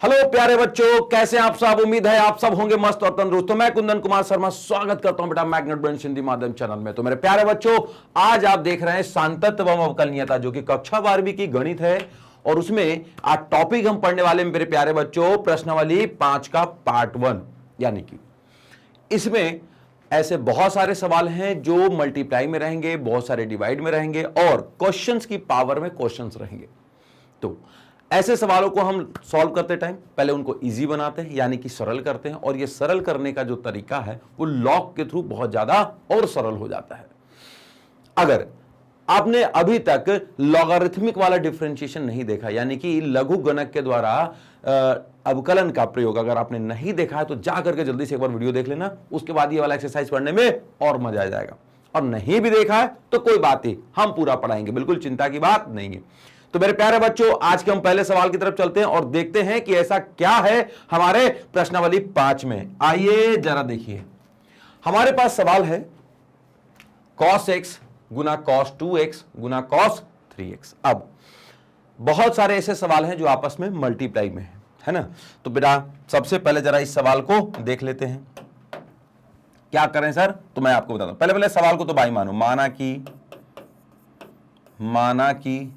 Hello प्यारे बच्चों, कैसे आप सब। उम्मीद है आप सब होंगे मस्त और तंदुरुस्त। तो मैं कुंदन कुमार शर्मा स्वागत करता हूं बेटा मैग्नेट ब्रेन हिंदी माध्यम चैनल में। तो मेरे प्यारे बच्चों, आज आप देख रहे हैं सांतत्व एवं अवकलनीयता, जो कि कक्षा 12वीं की गणित है। और उसमें आज टॉपिक हम पढ़ने वाले मेरे प्यारे बच्चों प्रश्नावली 5 का पार्ट 1। यानी कि इसमें ऐसे बहुत सारे सवाल हैं जो मल्टीप्लाई में रहेंगे, बहुत सारे डिवाइड में रहेंगे और क्वेश्चंस की पावर में क्वेश्चंस रहेंगे। तो ऐसे सवालों को हम सॉल्व करते टाइम पहले उनको इजी बनाते हैं, यानी कि सरल करते हैं। और ये सरल करने का जो तरीका है वो लॉग के थ्रू बहुत ज्यादा और सरल हो जाता है। अगर आपने अभी तक लॉगरिथमिक वाला डिफरेंशिएशन नहीं देखा, यानी कि लघु गणक के द्वारा अवकलन का प्रयोग अगर आपने नहीं देखा है तो जा करके जल्दी से एक बार वीडियो देख लेना। उसके बाद ये वाला एक्सरसाइज पढ़ने में और मजा आ जाएगा। और नहीं भी देखा है तो कोई बात नहीं, हम पूरा पढ़ाएंगे, बिल्कुल चिंता की बात नहीं है। तो मेरे प्यारे बच्चों, आज के हम पहले सवाल की तरफ चलते हैं और देखते हैं कि ऐसा क्या है हमारे प्रश्नावली 5 में। आइए जरा देखिए, हमारे पास सवाल है cos x गुना cos 2x गुना cos 3x। अब बहुत सारे ऐसे सवाल हैं जो आपस में मल्टीप्लाई में है ना। तो बेटा सबसे पहले जरा इस सवाल को देख लेते हैं। क्या करें सर, तो मैं आपको बताता हूं। पहले सवाल को तो भाई मानो, माना कि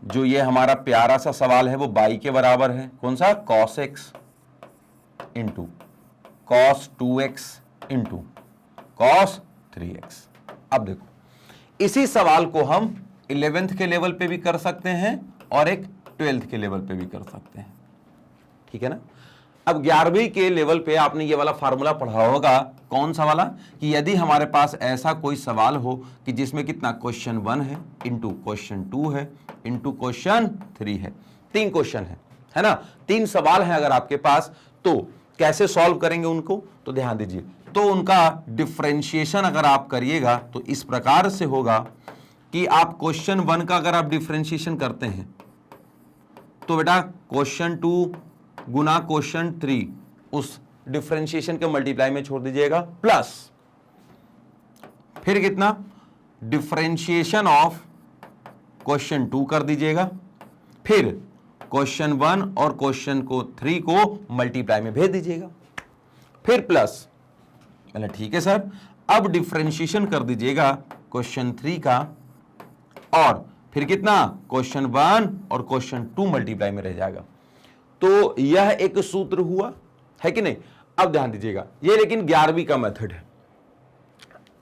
जो ये हमारा प्यारा सा सवाल है वो बाई के बराबर है। कौन सा? cos x into cos 2x into cos 3x। अब देखो, इसी सवाल को हम 11th के लेवल पे भी कर सकते हैं और एक 12th के लेवल पे भी कर सकते हैं, ठीक है ना। अब 11वीं के लेवल पे आपने ये वाला फार्मूला पढ़ा होगा। कौन सा वाला? कि यदि हमारे पास ऐसा कोई सवाल हो कि जिसमें कितना क्वेश्चन 1 है इंटू क्वेश्चन 2 है इंटू क्वेश्चन 3 है, 3 क्वेश्चन है ना, 3 सवाल हैं अगर आपके पास, तो कैसे सॉल्व करेंगे उनको? तो ध्यान दीजिए, तो उनका डिफरेंशिएशन अगर आप करिएगा तो इस प्रकार से होगा कि आप क्वेश्चन 1 का अगर आप डिफरेंशिएशन करते हैं तो बेटा क्वेश्चन 2 गुना क्वेश्चन 3 उस डिफरेंशिएशन के मल्टीप्लाई में छोड़ दीजिएगा, प्लस फिर कितना डिफरेंशिएशन ऑफ क्वेश्चन 2 कर दीजिएगा, फिर क्वेश्चन 1 और क्वेश्चन को 3 को मल्टीप्लाई में भेज दीजिएगा, फिर प्लस। मतलब ठीक है सर, अब डिफरेंशिएशन कर दीजिएगा क्वेश्चन 3 का और फिर कितना क्वेश्चन 1 और क्वेश्चन 2 मल्टीप्लाई में रह जाएगा। तो यह एक सूत्र हुआ, है कि नहीं। अब ध्यान दीजिएगा, ये लेकिन 11वीं का मेथड है।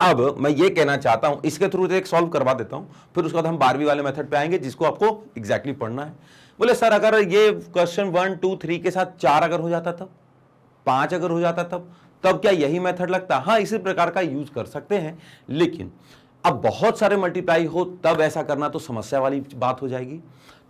अब मैं ये कहना चाहता हूं, इसके थ्रू एक सॉल्व करवा देता हूं, फिर उसके बाद हम 12वीं वाले मेथड पे आएंगे जिसको आपको एग्जैक्टली पढ़ना है। बोले सर अगर ये क्वेश्चन 1 2 3 के साथ 4 अगर हो जाता तब, 5 अगर हो जाता तब क्या यही मेथड लगता? हाँ, इसी प्रकार का यूज कर सकते हैं, लेकिन अब बहुत सारे मल्टीप्लाई हो तब ऐसा करना तो समस्या वाली बात हो जाएगी।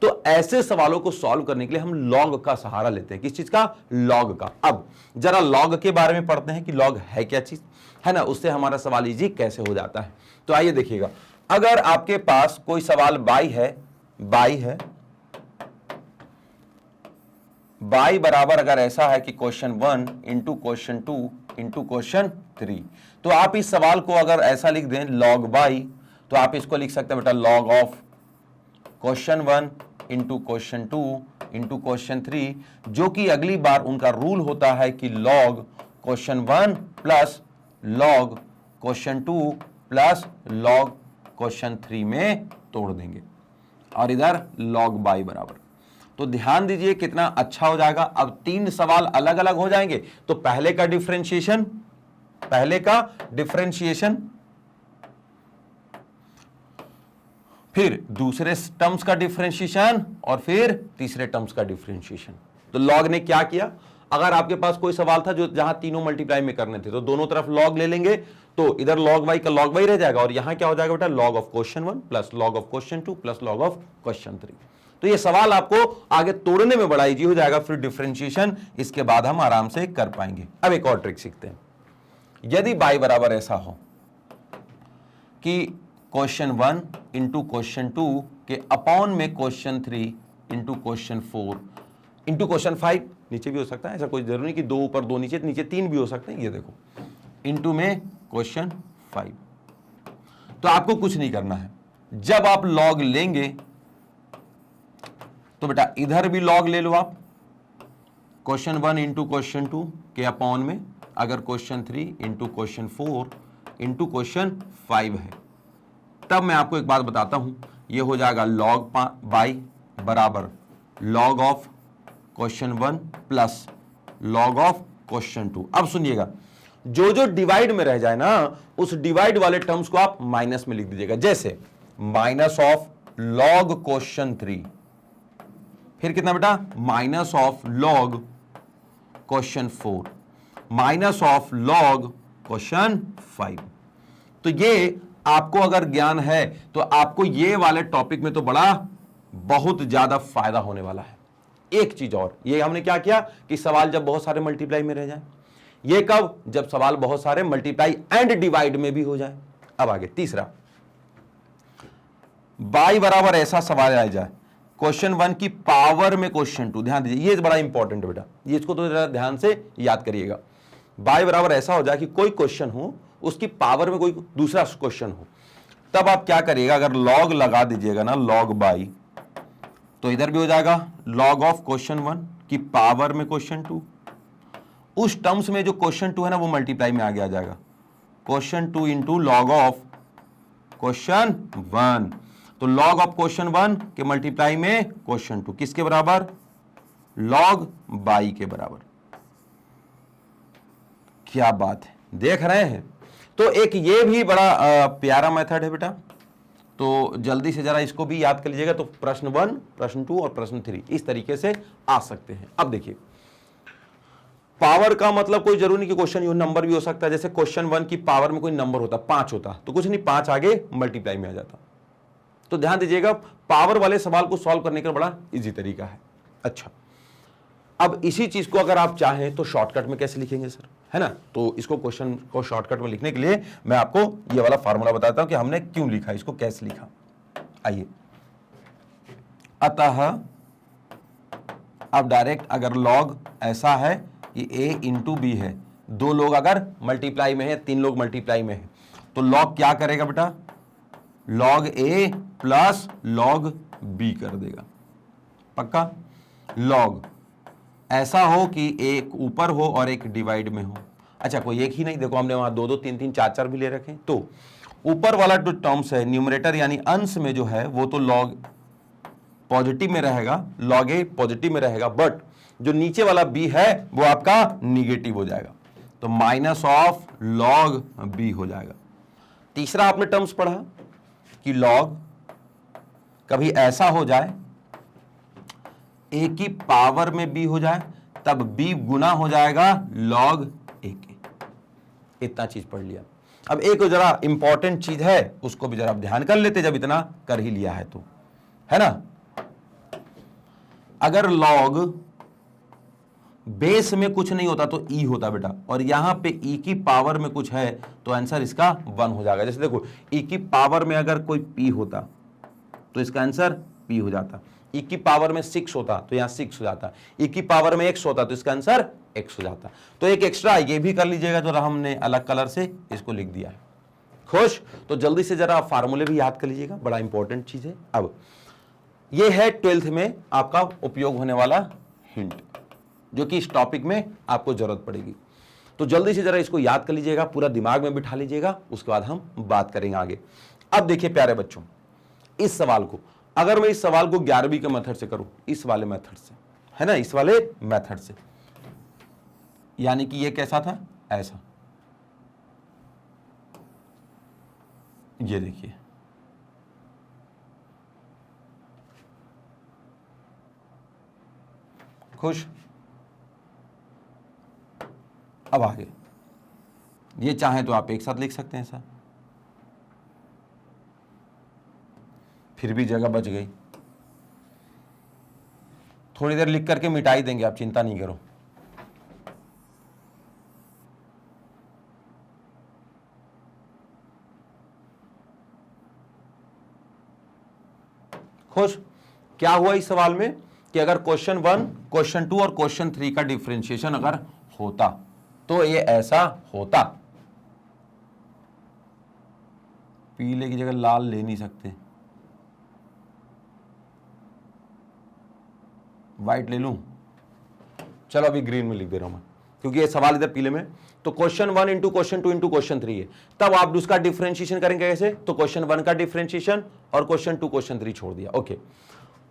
तो ऐसे सवालों को सॉल्व करने के लिए हम लॉग का सहारा लेते हैं। किस चीज का? लॉग का। अब जरा लॉग के बारे में पढ़ते हैं कि लॉग है क्या चीज, है ना, उससे हमारा सवाल इजी कैसे हो जाता है। तो आइए देखिएगा, अगर आपके पास कोई सवाल बाई है, बाई बराबर अगर ऐसा है कि question 1 into question 2 into question 3, तो आप इस सवाल को अगर ऐसा लिख दें लॉग बाई, तो आप इसको लिख सकते हैं बेटा log of question 1 into question 2 into question 3, जो कि अगली बार उनका रूल होता है कि log question 1 plus log question 2 plus log question 3 में तोड़ देंगे और इधर लॉग बाई बराबर। तो ध्यान दीजिए कितना अच्छा हो जाएगा। अब 3 सवाल अलग अलग हो जाएंगे, तो पहले का डिफरेंशिएशन, फिर दूसरे टर्म्स का डिफरेंशिएशन और फिर तीसरे टर्म्स का डिफरेंशिएशन। तो लॉग ने क्या किया, अगर आपके पास कोई सवाल था जो जहां तीनों मल्टीप्लाई में करने थे तो दोनों तरफ लॉग ले लेंगे, तो इधर लॉग वाई का लॉग वाई रह जाएगा और यहां क्या हो जाएगा बेटा log of question 1 plus log of question 2 plus log of question 3। तो ये सवाल आपको आगे तोड़ने में बड़ा इजी हो जाएगा, फिर डिफरेंशिएशन इसके बाद हम आराम से कर पाएंगे। अब एक और ट्रिक सीखते हैं। यदि बाई बराबर ऐसा हो कि क्वेश्चन 1 इंटू क्वेश्चन 2 के अपॉन में question 3 into question 4 into question 5, नीचे भी हो सकता है, ऐसा कोई जरूरी नहीं कि 2 ऊपर 2 नीचे, 3 भी हो सकते हैं। ये देखो इंटू में क्वेश्चन 5, तो आपको कुछ नहीं करना है। जब आप लॉग लेंगे तो बेटा इधर भी लॉग ले लो आप, क्वेश्चन 1 इंटू क्वेश्चन 2 के अपॉन में अगर question 3 into question 4 into question 5 है, तब मैं आपको एक बात बताता हूं, ये हो जाएगा लॉग बाई बराबर log of question 1 plus log of question 2। अब सुनिएगा, जो जो डिवाइड में रह जाए ना, उस डिवाइड वाले टर्म्स को आप माइनस में लिख दीजिएगा। जैसे माइनस ऑफ लॉग क्वेश्चन 3, फिर कितना बेटा minus of log question 4, minus of log question 5। तो ये आपको अगर ज्ञान है तो आपको ये वाले टॉपिक में तो बड़ा बहुत ज्यादा फायदा होने वाला है। एक चीज और, ये हमने क्या किया कि सवाल जब बहुत सारे मल्टीप्लाई में रह जाए, ये कब, जब सवाल बहुत सारे मल्टीप्लाई एंड डिवाइड में भी हो जाए। अब आगे तीसरा, बाई बराबर ऐसा सवाल आ जाए क्वेश्चन 1 की पावर में क्वेश्चन 2, ध्यान दीजिए ये बड़ा इंपॉर्टेंट है बेटा, ये इसको तो जरा ध्यान से याद करिएगा। बाई बराबर ऐसा हो जाए कि कोई क्वेश्चन हो, उसकी पावर में कोई दूसरा क्वेश्चन हो, तब आप क्या करिएगा, अगर लॉग लगा दीजिएगा ना लॉग बाई, तो इधर भी हो जाएगा लॉग ऑफ क्वेश्चन 1 की पावर में क्वेश्चन 2। उस टर्म्स में जो क्वेश्चन 2 है ना वो मल्टीप्लाई में आगे आ जाएगा, question 2 into log of question 1। तो लॉग ऑफ क्वेश्चन 1 के मल्टीप्लाई में क्वेश्चन 2 किसके बराबर, लॉग बाई के बराबर। क्या बात है, देख रहे हैं। तो एक ये भी बड़ा प्यारा मेथड है बेटा, तो जल्दी से जरा इसको भी याद कर लीजिएगा। तो प्रश्न 1, प्रश्न 2 और प्रश्न 3 इस तरीके से आ सकते हैं। अब देखिए, पावर का मतलब कोई जरूरी नहीं कि क्वेश्चन यू नंबर भी हो सकता है। जैसे क्वेश्चन 1 की पावर में कोई नंबर होता 5 होता, तो कुछ नहीं 5 आगे मल्टीप्लाई में आ जाता। तो ध्यान दीजिएगा, पावर वाले सवाल को सॉल्व करने का बड़ा इजी तरीका है। अच्छा, अब इसी चीज को अगर आप चाहें तो शॉर्टकट में कैसे लिखेंगे सर, है ना। तो इसको क्वेश्चन को शॉर्टकट में लिखने के लिए मैं आपको ये वाला फॉर्मूला बताता हूं कि हमने क्यों लिखा, इसको कैसे लिखा। आइए, अतः अब डायरेक्ट अगर लॉग ऐसा है कि a इंटू बी है, 2 लोग अगर मल्टीप्लाई में है, 3 लोग मल्टीप्लाई में है, तो लॉग क्या करेगा बेटा, log a plus log b कर देगा। पक्का। लॉग ऐसा हो कि एक ऊपर हो और एक डिवाइड में हो। अच्छा, कोई एक ही नहीं, देखो हमने वहां 2 2 3 3 4 4 भी ले रखे। तो ऊपर वाला जो टर्म्स है न्यूमरेटर यानी अंश में जो है वो तो लॉग पॉजिटिव में रहेगा, लॉग ए पॉजिटिव में रहेगा, बट जो नीचे वाला बी है वो आपका निगेटिव हो जाएगा, तो माइनस ऑफ लॉग बी हो जाएगा। तीसरा आपने टर्म्स पढ़ा कि लॉग कभी ऐसा हो जाए ए की पावर में बी हो जाए, तब बी गुना हो जाएगा लॉग ए के। इतना चीज पढ़ लिया। अब एक जरा इंपॉर्टेंट चीज है, उसको भी जरा आप ध्यान कर लेते जब इतना कर ही लिया है तो, है ना। अगर लॉग बेस में कुछ नहीं होता तो ई होता बेटा, और यहां पे ई की पावर में कुछ है तो आंसर इसका 1 हो जाएगा। जैसे देखो, ई की पावर में अगर कोई पी होता तो इसका आंसर पी हो जाता, ई की पावर में 6 होता तो यहां 6 हो जाता, ई की पावर में x होता तो इसका आंसर x हो जाता। तो एक एक्स्ट्रा ये भी कर लीजिएगा जो हमने अलग कलर से इसको लिख दिया है। खुश। तो जल्दी से जरा फार्मूले भी याद कर लीजिएगा, बड़ा इंपॉर्टेंट चीज है। अब ये है 12th में आपका उपयोग होने वाला हिंट, जो कि इस टॉपिक में आपको जरूरत पड़ेगी। तो जल्दी से जरा इसको याद कर लीजिएगा, पूरा दिमाग में बिठा लीजिएगा, उसके बाद हम बात करेंगे आगे। अब देखिए प्यारे बच्चों, इस सवाल को अगर मैं इस सवाल को 11वीं के मेथड से करूं, इस वाले मेथड से, है ना, इस वाले मेथड से, यानी कि ये कैसा था, ऐसा, ये देखिए, खुश। अब आगे ये चाहे तो आप एक साथ लिख सकते हैं ऐसा, फिर भी जगह बच गई। थोड़ी देर लिख करके मिटा ही देंगे, आप चिंता नहीं करो। खुश। क्या हुआ इस सवाल में कि अगर क्वेश्चन 1, क्वेश्चन 2 और क्वेश्चन 3 का डिफरेंशिएशन अगर होता तो ये ऐसा होता। पीले की जगह लाल ले नहीं सकते, व्हाइट ले लूं, चलो अभी ग्रीन में लिख दे रहा हूं मैं, क्योंकि ये सवाल इधर पीले में। तो question 1 into question 2 into question 3 है, तब आप उसका डिफरेंशिएशन करेंगे कैसे? तो क्वेश्चन 1 का डिफरेंशिएशन और क्वेश्चन 2 क्वेश्चन 3 छोड़ दिया। ओके,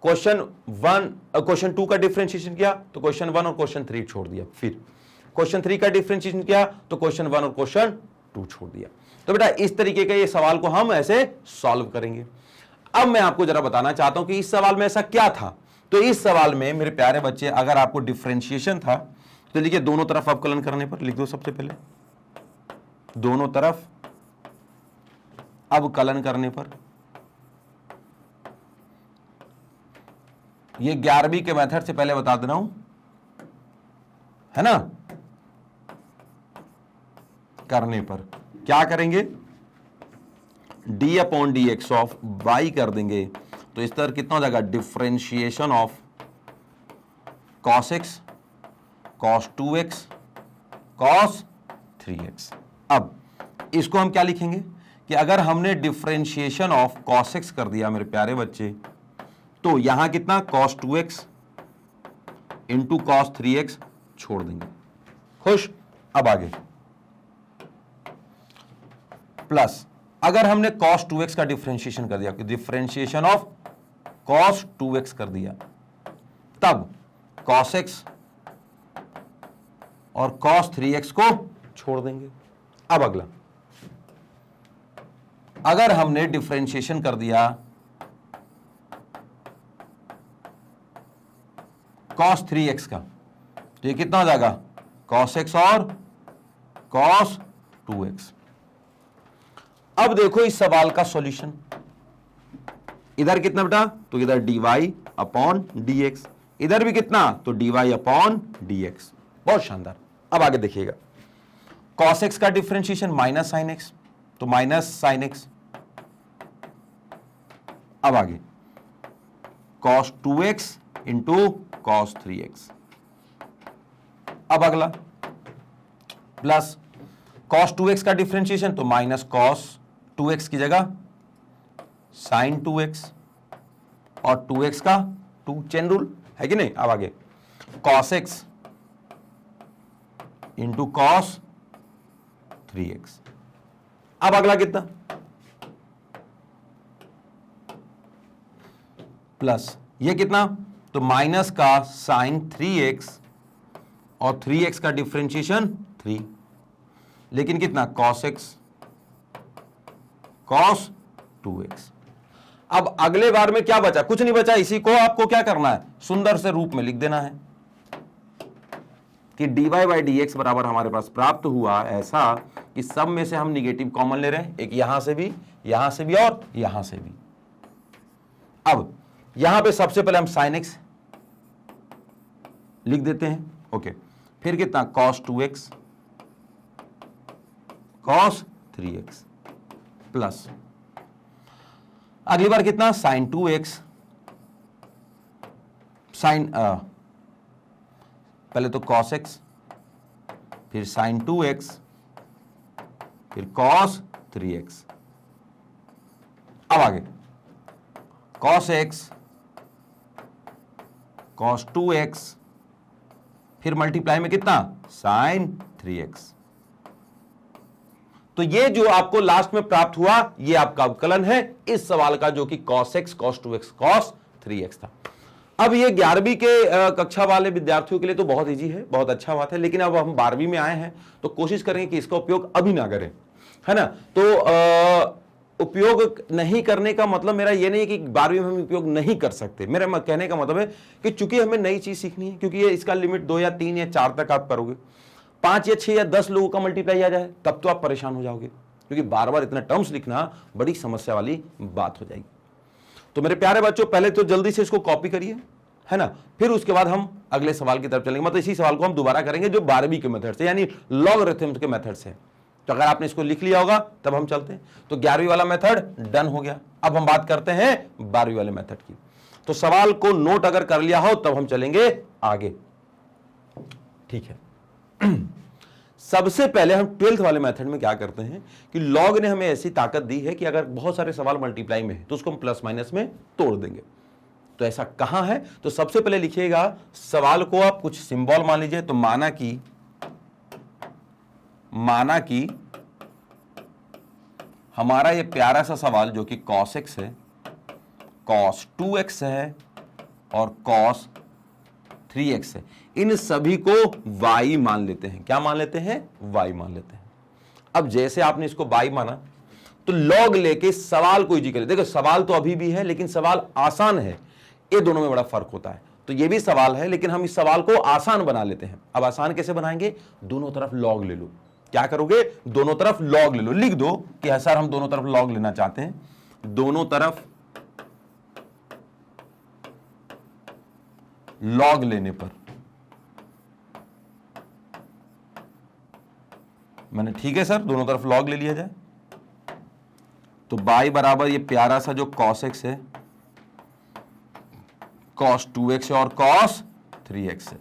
क्वेश्चन 2 का डिफरेंशिएशन किया तो क्वेश्चन 1 और क्वेश्चन 3 छोड़ दिया, फिर क्वेश्चन 3 का डिफरेंशिएशन किया तो क्वेश्चन 1 और क्वेश्चन 2 छोड़ दिया। तो बेटा इस तरीके के ये सवाल को हम ऐसे सॉल्व करेंगे। अब मैं आपको जरा बताना चाहता हूं कि इस सवाल में ऐसा क्या था। तो इस सवाल में मेरे प्यारे बच्चे, अगर आपको डिफरेंशिएशन था तो लिखिए दोनों तरफ अवकलन करने पर लिख दो। सबसे पहले दोनों तरफ अवकलन करने पर, ये 11वीं के मेथड से पहले बता दे रहा हूं, है ना। करने पर क्या करेंगे? D upon d x of y कर देंगे, तो इस तरह कितना हो जाएगा? Differentiation of cos x cos 2x cos 3x। अब इसको हम क्या लिखेंगे कि अगर हमने डिफरेंशिएशन ऑफ कॉस एक्स कर दिया मेरे प्यारे बच्चे, तो यहां कितना? Cos 2x into cos 3x छोड़ देंगे। खुश? अब आगे प्लस, अगर हमने cos 2x का डिफरेंशिएशन कर दिया, डिफरेंशिएशन ऑफ cos 2x कर दिया, तब cos x और cos 3x को छोड़ देंगे। अब अगला, अगर हमने डिफरेंशिएशन कर दिया cos 3x का, तो ये कितना हो जाएगा? cos x और cos 2x। अब देखो इस सवाल का सॉल्यूशन, इधर कितना बेटा? तो इधर dy अपॉन dx, इधर भी कितना? तो dy अपॉन dx। बहुत शानदार। अब आगे देखिएगा, cos x का डिफरेंशिएशन माइनस साइन x, तो माइनस साइन x। अब आगे cos 2x into cos 3x। अब अगला प्लस cos 2x का डिफरेंशिएशन, तो माइनस cos 2x की जगह साइन 2x और 2x का 2 चेन रूल है कि नहीं। अब आगे cos x into cos 3x। अब अगला कितना? प्लस ये कितना? तो माइनस का साइन 3x और 3x का डिफरेंशिएशन 3, लेकिन कितना? cos x cos 2x। अब अगले बार में क्या बचा? कुछ नहीं बचा। इसी को आपको क्या करना है? सुंदर से रूप में लिख देना है कि dy बाई डी एक्स बराबर हमारे पास प्राप्त हुआ ऐसा कि सब में से हम निगेटिव कॉमन ले रहे हैं, एक यहां से भी और यहां से भी। अब यहां पे सबसे पहले हम sin x लिख देते हैं। ओके, फिर कितना? cos 2x cos 3x plus अगली बार कितना? sin 2x साइन पहले तो cos x, फिर sin 2x, फिर cos 3x। अब आगे cos x cos 2x, फिर मल्टीप्लाई में कितना? sin 3x। तो ये जो आपको लास्ट में प्राप्त हुआ ये आपका अवकलन है इस सवाल का, जो कि cos x cos 2x cos 3x था। अब ये 11वीं के कक्षा वाले विद्यार्थियों के लिए तो बहुत इजी है, बहुत अच्छा बात है, लेकिन अब हम 12वीं में आए हैं तो कोशिश करेंगे कि इसका उपयोग अभी ना करें, है ना। तो उपयोग नहीं करने का मतलब मेरा ये नहीं कि 12वीं में हम उपयोग नहीं कर सकते। मेरा कहने का मतलब है कि चूंकि हमें नई चीज सीखनी है, क्योंकि ये इसका लिमिट 2 या 3 या 4 तक आप करोगे, 5 या 6 या 10 लोगों का मल्टीप्लाई आ जाए तब तो आप परेशान हो जाओगे, क्योंकि बार बार इतना टर्म्स लिखना बड़ी समस्या वाली बात हो जाएगी। तो मेरे प्यारे बच्चों, पहले तो जल्दी से इसको कॉपी करिए, है ना, फिर उसके बाद हम अगले सवाल की तरफ चलेंगे। मतलब इसी सवाल को हम दोबारा करेंगे जो 12वीं के मेथड से, यानी लॉगरिथम्स के मेथड से। तो अगर आपने इसको लिख लिया होगा तब हम चलते हैं। तो 11वीं वाला मेथड डन हो गया। अब हम बात करते हैं 12वीं वाले मेथड की। तो सवाल को नोट अगर कर लिया हो तब हम चलेंगे आगे, ठीक है। सबसे पहले हम 12th वाले मेथड में क्या करते हैं कि लॉग ने हमें ऐसी ताकत दी है कि अगर बहुत सारे सवाल मल्टीप्लाई में है तो उसको हम प्लस माइनस में तोड़ देंगे। तो ऐसा कहां है? तो सबसे पहले लिखिएगा सवाल को आप कुछ सिंबल मान लीजिए। तो माना कि हमारा ये प्यारा सा सवाल जो कि cos x है, cos 2x है और cos 3x है, इन सभी को y मान लेते हैं। क्या मान लेते हैं? y मान लेते हैं। अब जैसे आपने इसको y माना तो log लेके सवाल को इजी करें। देखो सवाल तो अभी भी है लेकिन सवाल आसान है, ये दोनों में बड़ा फर्क होता है। तो ये भी सवाल है लेकिन हम इस सवाल को आसान बना लेते हैं। अब आसान कैसे बनाएंगे? दोनों तरफ log ले लो। क्या करोगे? दोनों तरफ log ले लो। लिख दो कि सर हम दोनों तरफ log लेना चाहते हैं। दोनों तरफ log लेने पर मैंने ठीक है सर दोनों तरफ log ले लिया जाए। तो y बराबर ये प्यारा सा जो cos x है, cos 2x है और cos 3x है,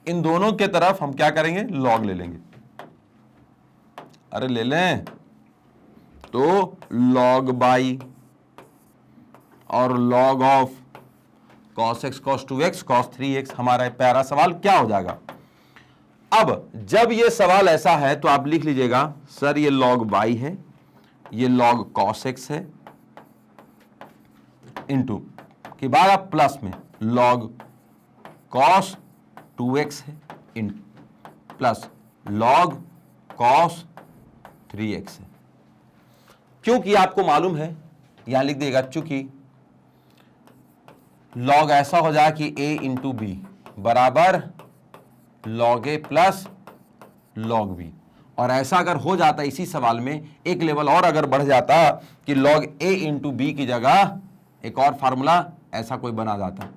इन दोनों के तरफ हम क्या करेंगे? log ले लेंगे। अरे ले लें तो log y और log of cos x cos 2x cos 3x, हमारा प्यारा सवाल क्या हो जाएगा? अब जब ये सवाल ऐसा है तो आप लिख लीजिएगा सर ये log y है, ये log cos x है, इंटू के बाद आप प्लस में log cos 2x है into plus log cos 3x है। क्योंकि आपको मालूम है, यहां लिख देगा चूंकि log ऐसा हो जाए कि a इंटू बी बराबर log a plus log b, और ऐसा अगर हो जाता इसी सवाल में एक लेवल और अगर बढ़ जाता कि log a इंटू बी की जगह एक और फार्मूला ऐसा कोई बना जाता,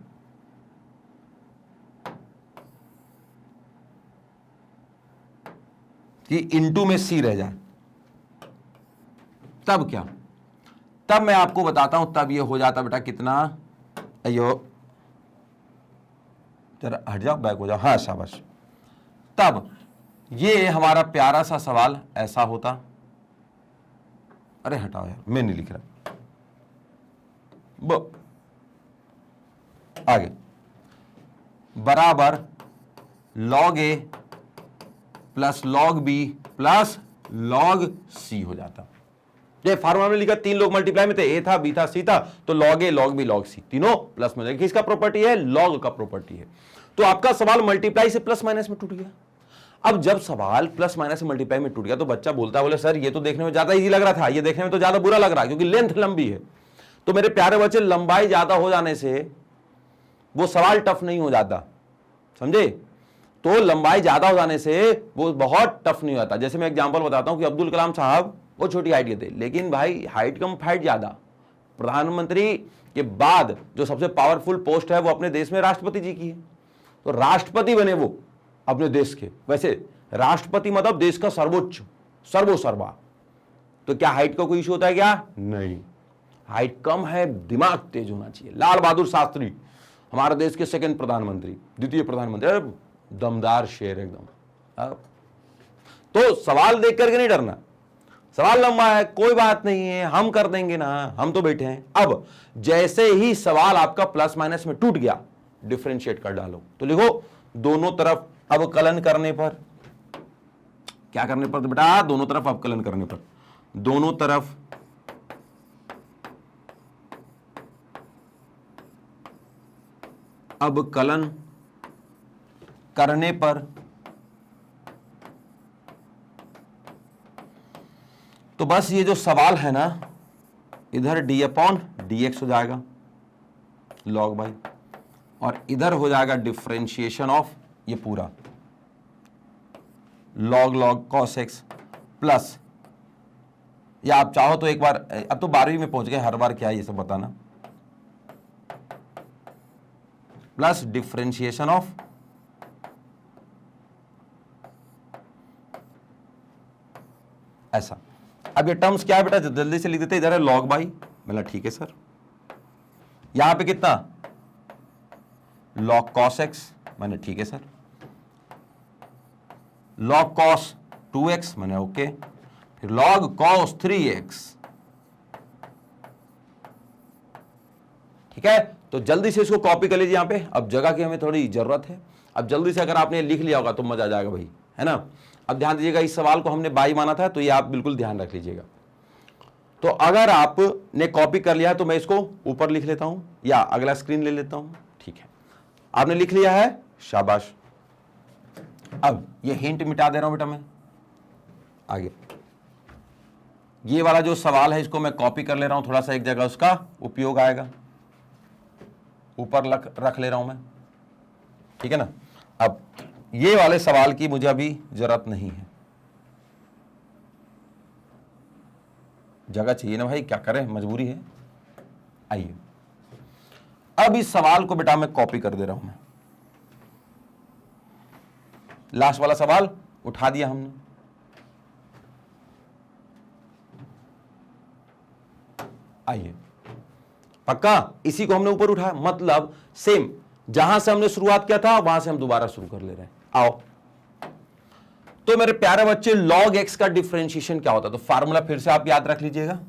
कि इंटू में c रह जाए, तब क्या? तब मैं आपको बताता हूं, तब ये हो जाता बेटा कितना, अयो जरा हट जाओ, बैक हो जाओ, हाँ शाबाश। तब ये हमारा प्यारा सा सवाल ऐसा होता, अरे हटाओ यार मैं नहीं लिख रहा, आगे बराबर log a plus log b plus log c हो जाता। ये फार्मूला में लिखा 3 लोग मल्टीप्लाई में थे, ए था, बी था, सी था, तो log a log b log c तीनों प्लस में जाएगा। किसका प्रॉपर्टी है? log का प्रॉपर्टी है। तो आपका सवाल मल्टीप्लाई से प्लस माइनस में टूट गया। अब जब सवाल प्लस माइनस से मल्टीप्लाई में टूट गया तो बच्चा बोलता है, बोले सर ये तो देखने में ज्यादा इजी लग रहा था, ये देखने में तो ज्यादा बुरा लग रहा है क्योंकि लेंथ लंबी है। तो मेरे प्यारे बच्चे लंबाई ज्यादा हो जाने से वो सवाल टफ नहीं हो जाता, समझे? तो लंबाई ज्यादा हो जाने से वो बहुत टफ नहीं होता। जैसे मैं एग्जांपल बताता हूं कि अब्दुल कलाम साहब वो छोटी हाइट के थे लेकिन भाई हाइट कम फाइट ज्यादा। प्रधानमंत्री के बाद जो सबसे पावरफुल पोस्ट है वो अपने देश में राष्ट्रपति जी की है, तो राष्ट्रपति बने वो अपने देश के। वैसे राष्ट्रपति मतलब देश का सर्वोच्च, सर्वोसर्वा। तो क्या हाइट का कोई इशू होता है क्या? नहीं, हाइट कम है, दिमाग तेज होना चाहिए। लाल बहादुर शास्त्री हमारे देश के सेकंड प्रधानमंत्री, द्वितीय प्रधानमंत्री, दमदार शेर एकदम। तो सवाल देख करके नहीं डरना, सवाल लंबा है कोई बात नहीं है, हम कर देंगे ना, हम तो बैठे हैं। अब जैसे ही सवाल आपका प्लस माइनस में टूट गया, डिफरेंशिएट कर डालो। तो लिखो दोनों तरफ अवकलन करने पर, क्या करने पर? तो बेटा दोनों तरफ अवकलन करने पर, दोनों तरफ अवकलन करने पर तो बस ये जो सवाल है ना, इधर d अपॉन dx हो जाएगा log बाई, और इधर हो जाएगा डिफरेंशिएशन ऑफ ये पूरा log cos x प्लस, या आप चाहो तो एक बार, अब तो 12वीं में पहुंच गए, हर बार क्या है ये सब बताना, प्लस डिफरेंशिएशन ऑफ ऐसा। अब ये टर्म्स क्या है बेटा, जल्दी से लिख देते, इधर है log बाई, मतलब ठीक है सर। यहां पे कितना log cos x, मैंने ठीक है सर। log cos 2x मैंने ओके, फिर log cos 3x, ठीक है, तो जल्दी से इसको कॉपी कर लीजिए यहां पे। अब जगह की हमें थोड़ी जरूरत है, अब जल्दी से अगर आपने लिख लिया होगा तो मजा आ जाएगा भाई, है ना। अब ध्यान दीजिएगा, इस सवाल को हमने बाई माना था, तो ये आप बिल्कुल ध्यान रख लीजिएगा। तो अगर आपने कॉपी कर लिया है तो मैं इसको ऊपर लिख लेता हूं या अगला स्क्रीन ले लेता हूं। ठीक है, आपने लिख लिया है, शाबाश। अब ये हिंट मिटा दे रहा हूं बेटा मैं। आगे ये वाला जो सवाल है इसको मैं कॉपी कर ले रहा हूं, थोड़ा सा एक जगह उसका उपयोग आएगा, ऊपर रख ले रहा हूं मैं, ठीक है ना। अब ये वाले सवाल की मुझे अभी जरूरत नहीं है, जगह चाहिए ना भाई, क्या करें, मजबूरी है। आइए अब इस सवाल को बेटा मैं कॉपी कर दे रहा हूं मैं। लास्ट वाला सवाल उठा दिया हमने, आइए पक्का इसी को हमने ऊपर उठाया, मतलब सेम जहां से हमने शुरुआत किया था वहां से हम दोबारा शुरू कर ले रहे हैं। आओ, तो मेरे प्यारे बच्चे log x का डिफरेंशिएशन क्या होता है, तो फार्मूला फिर से आप याद रख लीजिएगा।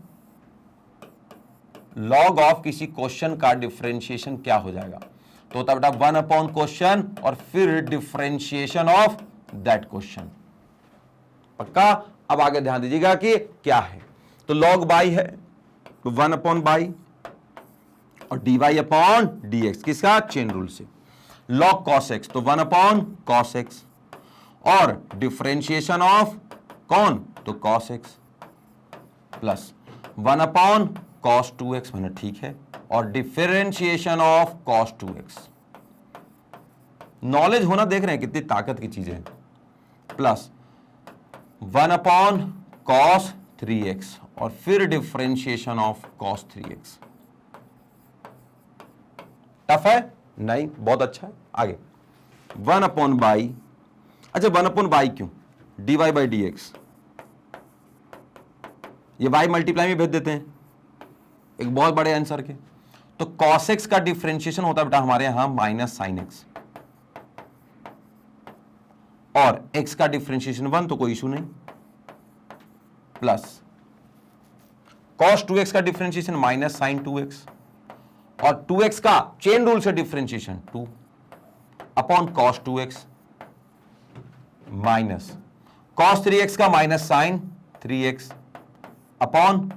log ऑफ किसी क्वेश्चन का डिफरेंशिएशन क्या हो जाएगा, तो होता बेटा 1 अपॉन क्वेश्चन और फिर डिफरेंशिएशन ऑफ दैट क्वेश्चन। पक्का, अब आगे ध्यान दीजिएगा कि क्या है, तो log बाई है तो 1 अपॉन बाई और dy अपॉन dx, किसका, चेन रूल से। log cos x तो 1 अपॉन cos x और डिफरेंशिएशन ऑफ कौन, तो cos x plus 1 upon cos 2x, मैंने ठीक है, और differentiation of cos 2x। Knowledge होना देख रहे हैं कितनी ताकत की चीजें, प्लस 1 अपॉन cos 3x और फिर differentiation of cos 3x। Tough है नहीं, बहुत अच्छा है। आगे 1 अपॉन बाई, अच्छा 1 अपॉन बाई क्यों, dy बाई डी एक्स, ये y मल्टीप्लाई में भेज देते हैं एक बहुत बड़े आंसर के। तो cos x का डिफरेंशिएशन होता है बेटा हमारे यहां माइनस साइन x, और x का डिफरेंशिएशन 1 तो कोई इशू नहीं, प्लस cos 2x का डिफरेंशिएशन माइनस साइन 2x और 2x का चेन रूल से differentiation 2 upon cos 2x minus cos 3x का minus sign 3x upon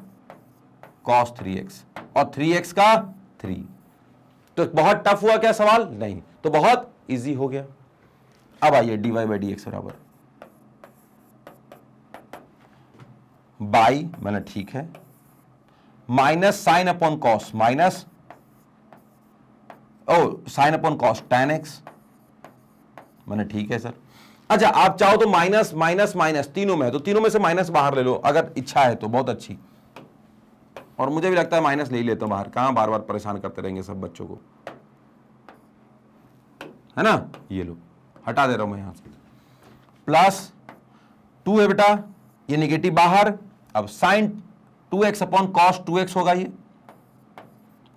cos 3x और 3x का 3। तो बहुत टफ हुआ क्या सवाल, नहीं, तो बहुत इजी हो गया। अब आइए dy बाई डी एक्स बराबर बाई, मैंने ठीक है, minus sine upon cos, minus sine upon cos tan x, मैंने ठीक है सर। अच्छा आप चाहो तो माइनस माइनस माइनस तीनों में है, तो तीनों में से माइनस बाहर ले लो अगर इच्छा है तो, बहुत अच्छी। और मुझे भी लगता है माइनस ले ही लेता हूं बाहर, कहां बार बार परेशान करते रहेंगे सब बच्चों को, है ना। ये लो हटा दे रहा हूं मैं यहां से, प्लस 2 है बेटा, ये निगेटिव बाहर, अब sign 2x upon cos 2x होगा, ये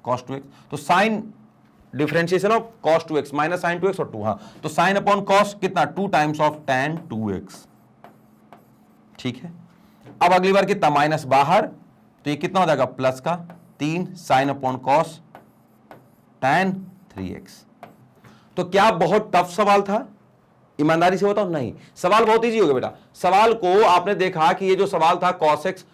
कॉस 2x, तो sine differentiation of cos 2x minus sine 2x और 2, हाँ, तो साइन अपॉन कॉस कितना 2 टाइम्स ऑफ tan 2x, ठीक है। अब अगली बार कितना माइनस बाहर, तो ये कितना हो जाएगा प्लस का 3 sine upon cos tan 3x। तो क्या बहुत टफ सवाल था, ईमानदारी से बताओ, नहीं, सवाल बहुत इजी हो गया बेटा। सवाल को आपने देखा कि ये जो सवाल था cos x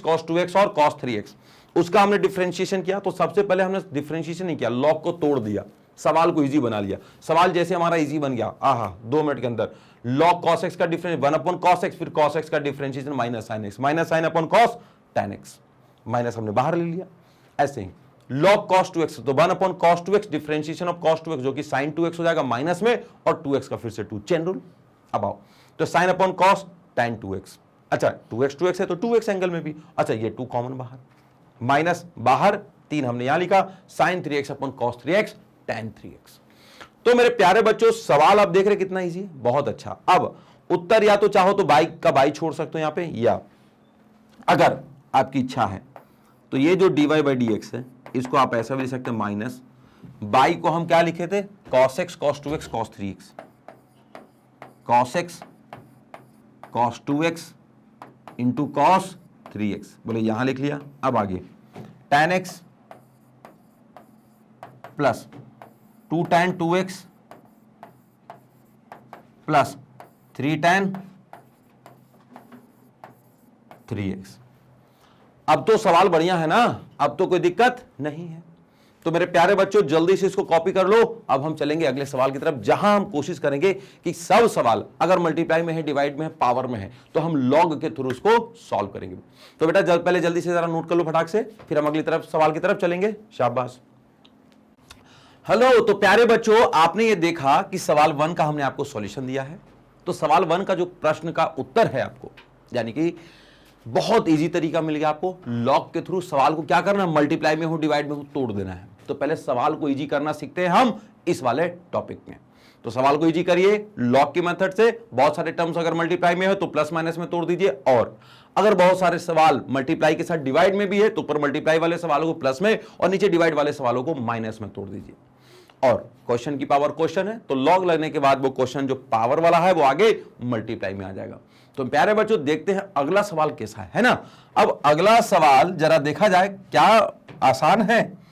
cos 2x और cos 3x, उसका हमने डिफरेंशिएशन किया, तो सबसे पहले हमने डिफरेंशिएशन नहीं किया, लॉग को तोड़ दिया, सवाल को इजी बना लिया। सवाल जैसे हमारा इजी बन गया, आहा 2 मिनट के अंदर, लॉग cos x का डिफरेंस 1 अपॉन cos x, फिर cos x का differentiation minus sine x, minus sine upon cos tan x, minus हमने बाहर ले लिया। ऐसे ही log cos 2x, तो 1 upon cos 2x differentiation of cos 2x जो कि sin 2x हो जाएगा माइनस में, और 2x का फिर से 2, चेन रूल। अब आओ, तो sin upon cos tan 2x, अच्छा 2x है तो 2x एंगल में भी, अच्छा ये 2 कॉमन बाहर, माइनस बाहर 3 हमने यहां लिखा, sin 3x upon cos 3x tan 3x। तो मेरे प्यारे बच्चों सवाल आप देख रहे कितना इजी है, बहुत अच्छा। अब उत्तर या तो चाहो तो बाई का बाई छोड़ सकते हो यहां पे, या अगर आपकी इच्छा है तो ये जो dy बाई डी एक्स है इसको आप ऐसा भी लिख सकते हैं, माइनस बाई को हम क्या लिखे थे, cos x cos 2x cos 3x, cos x cos 2x into cos 3x, बोले यहां लिख लिया। अब आगे tan x plus 2 tan 2x plus 3 tan 3x। अब तो सवाल बढ़िया है ना, अब तो कोई दिक्कत नहीं है। तो मेरे प्यारे बच्चों जल्दी से इसको कॉपी कर लो। अब हम चलेंगे अगले सवाल की तरफ, जहां हम कोशिश करेंगे कि सब सवाल अगर मल्टीप्लाई में है, डिवाइड में है, पावर में है, तो हम लॉग के थ्रू उसको सॉल्व करेंगे। तो बेटा पहले जल्दी से जरा नोट कर लो फटाक से, फिर हम अगली तरफ सवाल की तरफ चलेंगे। शाबाश। हेलो, तो प्यारे बच्चों आपने ये देखा कि सवाल 1 का हमने आपको सॉल्यूशन दिया है। तो सवाल 1 का जो प्रश्न का उत्तर है आपको, यानी कि बहुत इजी तरीका मिल गया आपको। लॉग के थ्रू सवाल को क्या करना है, मल्टीप्लाई में हो डिवाइड में हो तोड़ देना है। तो पहले सवाल को इजी करना सीखते हैं हम इस वाले टॉपिक में। तो सवाल को इजी करिए लॉग की मेथड से। बहुत सारे टर्म्स अगर मल्टीप्लाई में है तो प्लस माइनस में तोड़ दीजिए, और अगर बहुत सारे सवाल मल्टीप्लाई के साथ डिवाइड में भी है तो ऊपर मल्टीप्लाई वाले सवालों को प्लस में और नीचे डिवाइड वाले सवालों को माइनस में तोड़ दीजिए। और क्वेश्चन की पावर क्वेश्चन है तो लॉग लगने के बाद वो क्वेश्चन जो पावर वाला है वो आगे मल्टीप्लाई में आ जाएगा। तो प्यारे बच्चों देखते हैं अगला सवाल कैसा है ना। अब अगला सवाल जरा देखा जाए, क्या आसान है।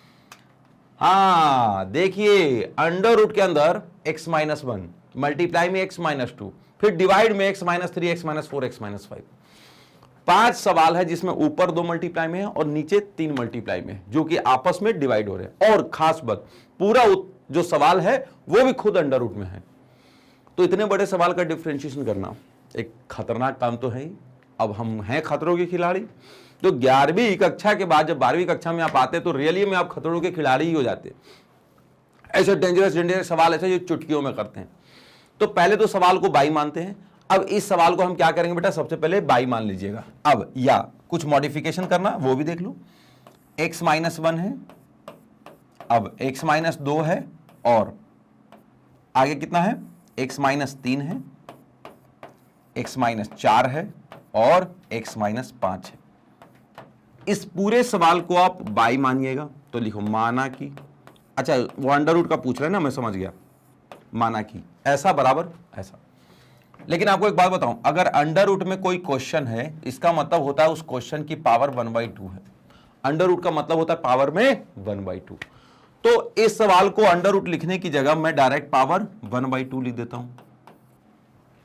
हाँ देखिए, अंडर रूट के अंदर x-1, मल्टीप्लाई में x-2, फिर डिवाइड में x-3, x-4, x-5। 5 सवाल है जिसमें ऊपर 2 मल्टीप्लाई में है और नीचे 3 मल्टीप्लाई में है, जो कि आपस में डिवाइड हो रहे हैं। और खास बात, पूरा जो सवाल है वो भी खुद अंडर रूट में है। तो इतने बड़े सवाल का डिफरेंशिएशन करना एक खतरनाक काम तो है ही। अब हम हैं खतरों के खिलाड़ी। तो 11वीं कक्षा के बाद जब 12वीं कक्षा में आप आते तो रियली में आप खतरों के खिलाड़ी ही हो जाते। ऐसे डेंजरस सवाल ऐसे जो चुटकियों में करते हैं। तो पहले तो सवाल को बाई मानते हैं। अब इस सवाल को हम क्या करेंगे बेटा, सबसे पहले बाई मान लीजिएगा। अब या कुछ मॉडिफिकेशन करना वो भी देख लो। x-1 है, अब x-2 है, और आगे कितना है, x-3 है, x-4 है और x-5 है। इस पूरे सवाल को आप बाई मानिएगा तो लिखो माना कि, अच्छा वो अंडर रूट का पूछ रहे हैं ना, मैं समझ गया, माना कि ऐसा बराबर ऐसा। लेकिन आपको एक बात बताऊं, अगर अंडर रूट में कोई क्वेश्चन है इसका मतलब होता है उस क्वेश्चन की पावर 1/2 है। अंडर रूट का मतलब होता है पावर में 1/2। तो इस सवाल को अंडर रूट लिखने की जगह मैं डायरेक्ट पावर 1/2 लिख देता हूं।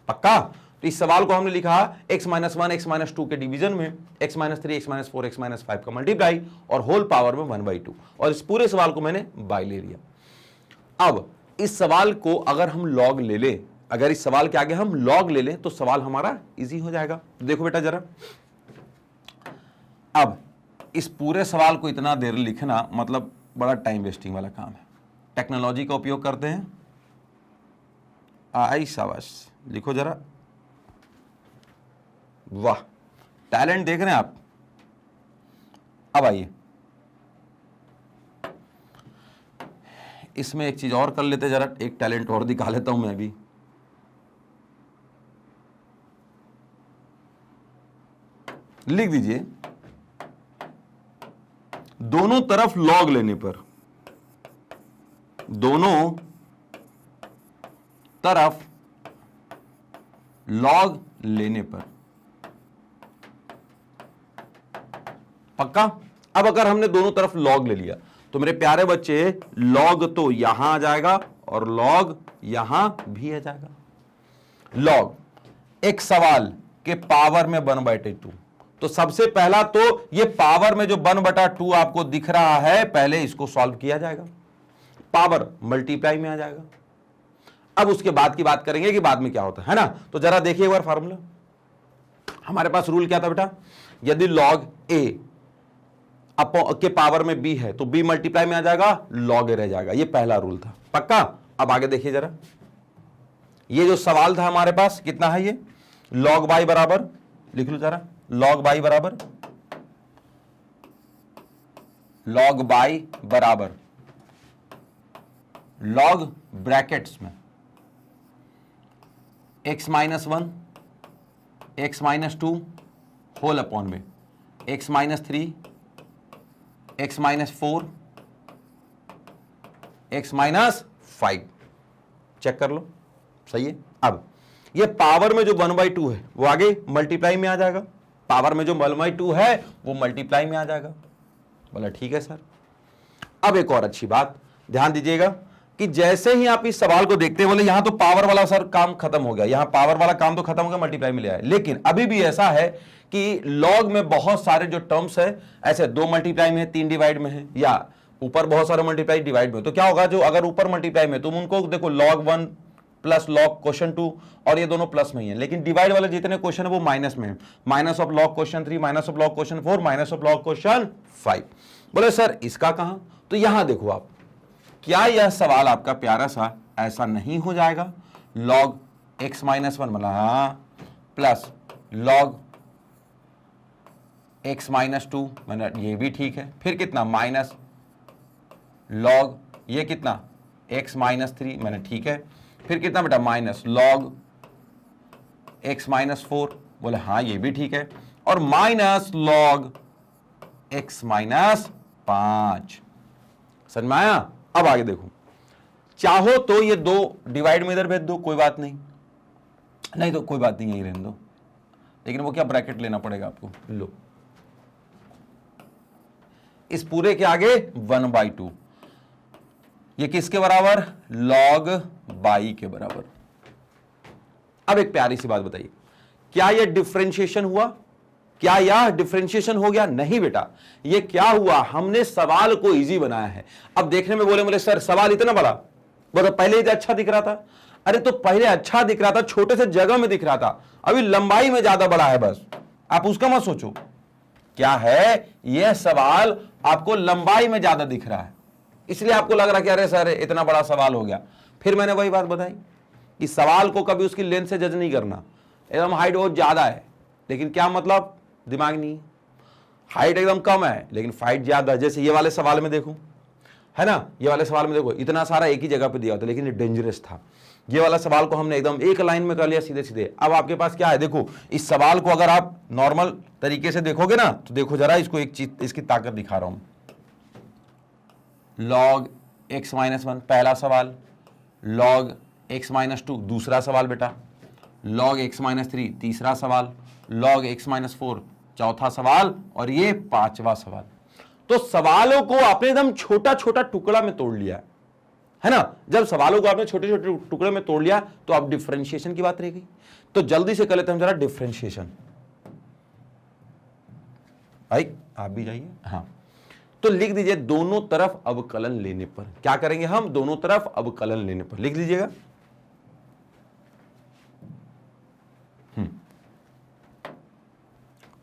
पक्का। तो इस सवाल को हमने लिखा x-1 x-2 के डिवीजन में x-3 x-4 x-5 का मल्टीप्लाई और होल पावर में 1/2, और इस पूरे सवाल को मैंने बाई ले लिया। अब इस सवाल को अगर हम लॉग ले लें, अगर इस सवाल के आगे हम लॉग ले लें तो सवाल हमारा इजी हो जाएगा। देखो बेटा जरा, अब इस पूरे सवाल को इतना देर लिखना मतलब बड़ा टाइम वेस्टिंग वाला काम है। टेक्नोलॉजी का उपयोग करते हैं। आई शाबाश, लिखो जरा। वाह, टैलेंट देख रहे हैं आप। अब आइए इसमें एक चीज और कर लेते, जरा एक टैलेंट और दिखा लेता हूं मैं भी। लिख दीजिए, दोनों तरफ लॉग लेने पर, दोनों तरफ लॉग लेने पर, पक्का। अब अगर हमने दोनों तरफ लॉग ले लिया तो मेरे प्यारे बच्चे लॉग तो यहां आ जाएगा और लॉग यहां भी आ जाएगा। लॉग एक सवाल के पावर में 1/2। तो सबसे पहला तो ये पावर में जो 1/2 आपको दिख रहा है, पहले इसको सॉल्व किया जाएगा, पावर मल्टीप्लाई में आ जाएगा। अब उसके बाद की बात करेंगे कि बाद में क्या होता है ना। तो जरा देखिए एक बार फार्मूला। हमारे पास रूल क्या था बेटा, यदि लॉग ए के पावर में बी है तो बी मल्टीप्लाई में आ जाएगा, लॉग ए रह जाएगा। ये पहला रूल था, पक्का। अब आगे देखिए जरा, ये जो सवाल था हमारे पास कितना है, ये लॉग बाई बराबर, लिख लो जरा, लॉग बाई बराबर, लॉग बाई बराबर लॉग ब्रैकेट्स में x-1 x-2 होल अपॉन में x-3 x-4 x-5। चेक कर लो, सही है। अब ये पावर में जो 1/2 है वो आगे मल्टीप्लाई में आ जाएगा, पावर में जो 1/2 है वो मल्टीप्लाई में आ जाएगा। बोला ठीक है सर। अब एक और अच्छी बात, ध्यान दीजिएगा कि जैसे ही आप इस सवाल को देखते हैं, बोले यहां तो पावर वाला सर काम खत्म हो गया, यहां पावर वाला काम तो खत्म हो गया, मल्टीप्लाई में ले आए, लेकिन अभी भी ऐसा है कि लॉग में बहुत सारे जो टर्म्स है, ऐसे 2 मल्टीप्लाई में है, 3 डिवाइड में है, या ऊपर बहुत सारे मल्टीप्लाई डिवाइड में। तो क्या होगा, जो अगर ऊपर मल्टीप्लाई में तुम उनको देखो log 1 प्लस लॉग क्वेश्चन 2, और ये दोनों प्लस में ही है, लेकिन डिवाइड वाले जितने क्वेश्चन है वो माइनस में है। Minus of log question 3, minus of log question 4, minus of log question 5। बोले सर इसका कहां, तो यहां देखो आप, क्या यह सवाल आपका प्यारा सा ऐसा नहीं हो जाएगा, log x माइनस 1 मतलब हाँ, प्लस log x माइनस 2 मैंने, ये भी ठीक है, फिर कितना माइनस log ये कितना x माइनस 3 मैंने, ठीक है, फिर कितना बेटा माइनस log x माइनस 4, बोले हाँ ये भी ठीक है, और माइनस log x माइनस 5। समझ में आया? अब आगे देखो, चाहो तो ये 2 डिवाइड में इधर भेज दो, कोई बात नहीं, नहीं तो कोई बात नहीं यही रहने दो, लेकिन वो क्या ब्रैकेट लेना पड़ेगा आपको, लो इस पूरे के आगे 1/2, ये किसके बराबर, log बाई के बराबर। अब एक प्यारी सी बात बताइए, क्या यह डिफरेंशिएशन हुआ, क्या यह डिफरेंशिएशन हो गया? नहीं बेटा, ये क्या हुआ, हमने सवाल को इजी बनाया है। अब देखने में बोले सर सवाल इतना बड़ा, बोलो पहले ही तो अच्छा दिख रहा था, अरे तो पहले अच्छा दिख रहा था, छोटे से जगह में दिख रहा था, अभी लंबाई में ज्यादा बड़ा है, बस आप उसका मत सोचो। क्या है, यह सवाल आपको लंबाई में ज्यादा दिख रहा है, इसलिए आपको लग रहा कि अरे सर इतना बड़ा सवाल हो गया। फिर मैंने वही बात बताई कि सवाल को कभी उसकी लेंथ से जज नहीं करना, एकदम हाइट बहुत ज्यादा है लेकिन क्या मतलब, दिमाग नहीं, हाइट एकदम कम है लेकिन फाइट ज्यादा है। जैसे ये वाले सवाल में देखो, है ना, ये वाले सवाल में देखो इतना सारा एक ही जगह पे दिया होता, लेकिन ये डेंजरस था। ये वाला सवाल को हमने एकदम एक लाइन में कर लिया सीधे सीधे। अब आपके पास क्या है, देखो इस सवाल को अगर आप नॉर्मल तरीके से देखोगे ना, तो देखो जरा इसको, एक चीज इसकी ताकत दिखा रहा हूं। log x माइनस 1 पहला सवाल, log x माइनस 2 दूसरा सवाल बेटा, log x माइनस 3 तीसरा सवाल, log x माइनस 4 चौथा सवाल, और ये 5वां सवाल। तो सवालों को आपने एकदम छोटा छोटा टुकड़ा में तोड़ लिया है ना। जब सवालों को आपने छोटे छोटे टुकड़े में तोड़ लिया तो अब डिफरेंशिएशन की बात रह गई। तो जल्दी से कर लेते हैं जरा डिफरेंशिएशन। भाई आप भी जाइए, हाँ। तो लिख दीजिए दोनों तरफ अवकलन लेने पर, क्या करेंगे हम, दोनों तरफ अवकलन लेने पर लिख लीजिएगा।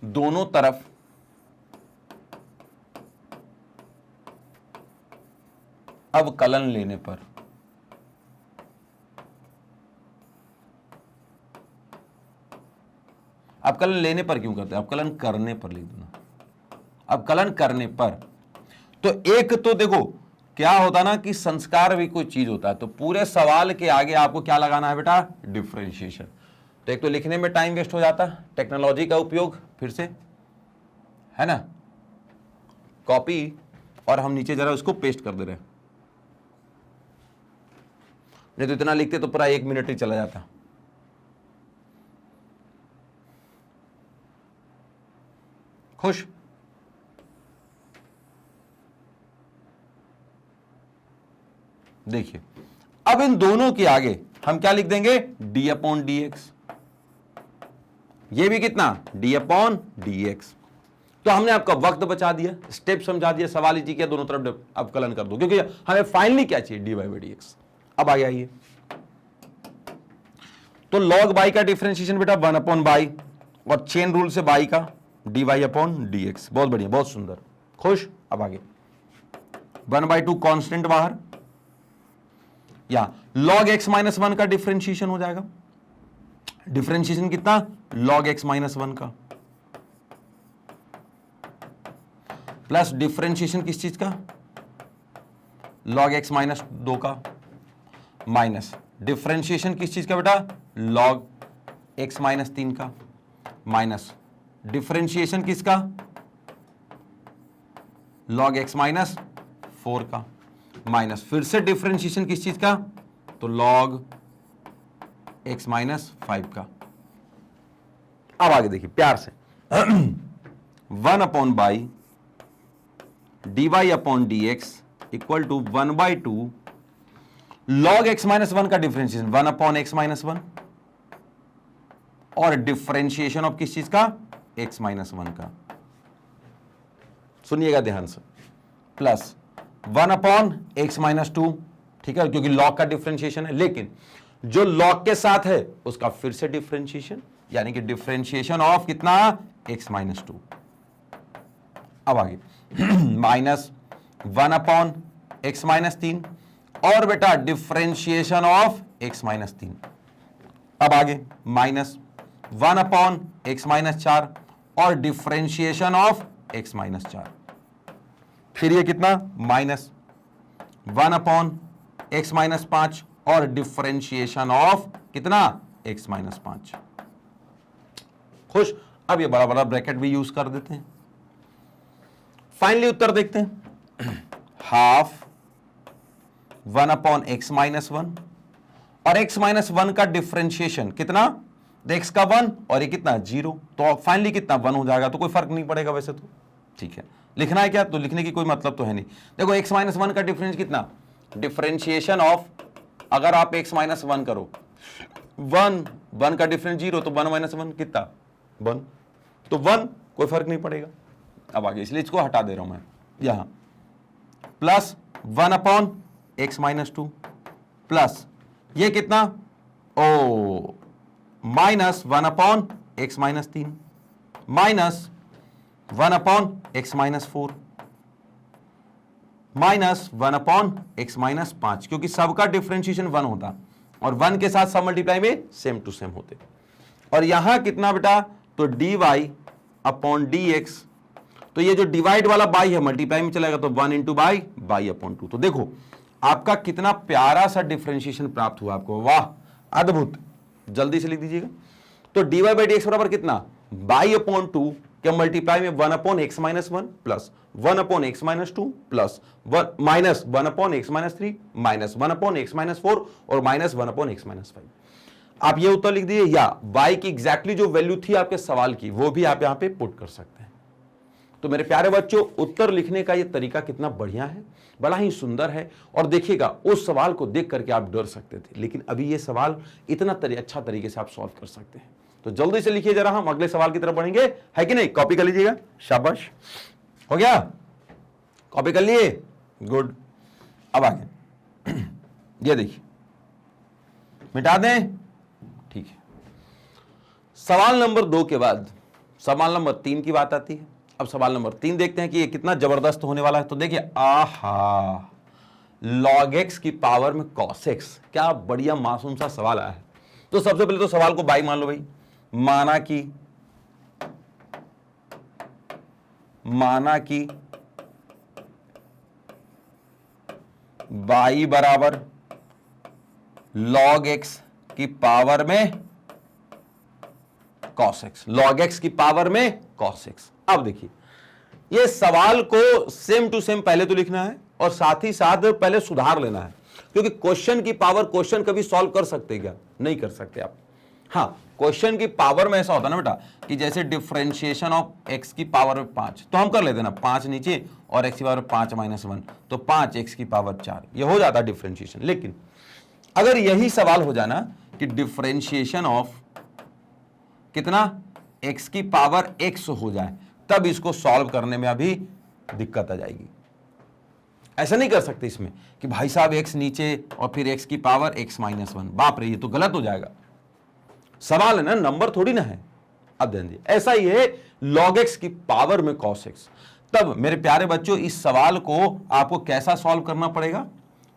दोनों तरफ अवकलन लेने पर, अवकलन लेने पर क्यों करते हैं, अवकलन करने पर लिख देना, अवकलन करने पर। तो एक तो देखो क्या होता ना कि संस्कार भी कोई चीज होता है, तो पूरे सवाल के आगे आपको क्या लगाना है बेटा, डिफरेंशिएशन। तो एक तो लिखने में टाइम वेस्ट हो जाता है, टेक्नोलॉजी का उपयोग फिर से, है ना, कॉपी, और हम नीचे जरा उसको पेस्ट कर दे रहे हैं, नहीं तो इतना लिखते तो पूरा 1 मिनट ही चला जाता। खुश? देखिए अब इन दोनों के आगे हम क्या लिख देंगे, डी अपॉन डी एक्स। ये भी कितना, डी अपॉन डी एक्स। तो हमने आपका वक्त बचा दिया, स्टेप समझा दिया, सवाल ही किया दोनों तरफ अवकलन कर दो, क्योंकि हमें फाइनली क्या चाहिए, डी बाई डी एक्स। अब आगे आइए, तो log बाई का डिफरेंशिएशन बेटा 1 अपॉन बाई, और चेन रूल से बाई का d y upon d x. बहुत बढ़िया, बहुत सुंदर, खुश। अब आगे 1/2 कांस्टेंट बाहर, या log x माइनस 1 का डिफरेंशिएशन हो जाएगा। डिफरेंशिएशन कितना, log x माइनस 1 का, प्लस डिफरेंशिएशन किस चीज का, log x माइनस 2 का, माइनस डिफरेंशिएशन किस चीज का बेटा, log x माइनस 3 का, माइनस डिफरेंशिएशन किसका, log x माइनस 4 का, माइनस फिर से डिफरेंशिएशन किस चीज का, तो log x माइनस 5 का। अब आगे देखिए प्यार से 1 upon y dy upon dx equal to 1/2 log x minus 1 का डिफरेंशिएशन 1/x माइनस 1 और डिफरेंशिएशन ऑफ किस चीज का, x माइनस 1 का, सुनिएगा ध्यान से, प्लस 1/x माइनस 2, ठीक है, क्योंकि log का डिफरेंशिएशन है, लेकिन जो log के साथ है उसका फिर से डिफरेंशिएशन, यानी कि डिफरेंशिएशन ऑफ कितना, x माइनस 2। अब आगे माइनस 1/x माइनस 3 और बेटा डिफरेंशिएशन ऑफ x माइनस 3। अब आगे माइनस 1/x माइनस 4 और डिफरेंशिएशन ऑफ x माइनस 4। फिर ये कितना, माइनस 1/x माइनस 5 और डिफरेंशिएशन ऑफ कितना, x माइनस 5। खुश। अब ये बड़ा बड़ा ब्रैकेट भी यूज कर देते हैं। फाइनली उत्तर देखते हैं, हाफ 1/x माइनस 1 और x माइनस 1 का डिफरेंशिएशन कितना, x का 1 और ये कितना 0, तो फाइनली कितना 1 हो जाएगा, तो कोई फर्क नहीं पड़ेगा वैसे तो, ठीक है। लिखना है क्या, तो लिखने की कोई मतलब तो है नहीं। देखो x माइनस 1 का डिफरेंस कितना, डिफरेंशिएशन ऑफ, अगर आप x माइनस 1 करो, 1 का डिफरेंस 0, तो 1 माइनस 1 कितना 1, तो 1, कोई फर्क नहीं पड़ेगा। अब आगे, इसलिए इसको हटा दे रहा हूं मैं, यहां प्लस 1/x माइनस 2 प्लस ये कितना, ओ minus 1/x minus 3 minus 1/x minus 4 minus 1/x minus 5, क्योंकि सबका डिफरेंशिएशन 1 होता और 1 के साथ सब मल्टीप्लाई में सेम टू सेम होते। और यहां कितना बेटा, तो dy/dx, तो ये जो डिवाइड वाला बाई है मल्टीप्लाई में चलेगा, तो 1 × बाई/2। तो देखो आपका कितना प्यारा सा डिफरेंशिएशन प्राप्त हुआ आपको, वाह अद्भुत। जल्दी से लिख दीजिएगा, तो dy/dx बराबर कितना, बाई/2 के मल्टीप्लाई में 1/x minus 1 plus 1/x minus 2 plus minus 1/x minus 3 minus 1/x minus 4 और माइनस 1/x माइनस 5। आप ये उत्तर लिख दीजिए, या y की एग्जैक्टली जो वैल्यू थी आपके सवाल की, वो भी आप यहां पे पुट कर सकते हैं। तो मेरे प्यारे बच्चों, उत्तर लिखने का ये तरीका कितना बढ़िया है, बड़ा ही सुंदर है। और देखिएगा, उस सवाल को देख करके आप डर सकते थे, लेकिन अभी ये सवाल इतना अच्छा तरीके से आप सॉल्व कर सकते हैं। तो जल्दी से लिखिए जरा, हम अगले सवाल की तरफ बढ़ेंगे, है कि नहीं। कॉपी कर लीजिएगा, शाबाश, हो गया, कॉपी कर लिए, गुड। अब आगे ये देखिए, मिटा दें, ठीक है। सवाल नंबर 2 के बाद सवाल नंबर 3 की बात आती है। अब सवाल नंबर 3 देखते हैं कि ये कितना जबरदस्त होने वाला है। तो देखिए, आहा, log x की पावर में cos x, क्या बढ़िया मासूम सा सवाल आया है। तो सबसे पहले तो सवाल को बाई मान लो भाई, माना कि बाई बराबर log x की पावर में cos x, log x की पावर में cos x। अब देखिए, ये सवाल को सेम टू सेम पहले तो लिखना है और साथ ही साथ पहले सुधार लेना है, क्योंकि क्वेश्चन की पावर क्वेश्चन कभी सॉल्व कर सकते क्या, नहीं कर सकते आप। हाँ, क्वेश्चन की पावर में ऐसा होता है ना बेटा, कि जैसे डिफरेंशिएशन ऑफ x की पावर में 5, तो हम कर लेते हैं ना 5 नीचे और x की पावर 5 माइनस 1, तो 5x की पावर 4, ये हो जाता है डिफरेंशिएशन। लेकिन अगर यही सवाल हो जाना कि डिफरेंशिएशन ऑफ कितना, x की पावर x हो जाए, तब इसको सॉल्व करने में अभी दिक्कत आ जाएगी। ऐसा नहीं कर सकते इसमें कि भाई साहब x नीचे और फिर x की पावर x माइनस 1, बाप रे, ये तो गलत हो जाएगा। सवाल है ना, नंबर थोड़ी ना है। अब ध्यान दिए, ऐसा ही है log x की पावर में cos x। तब मेरे प्यारे बच्चों, इस सवाल को आपको कैसा सॉल्व करना पड़ेगा,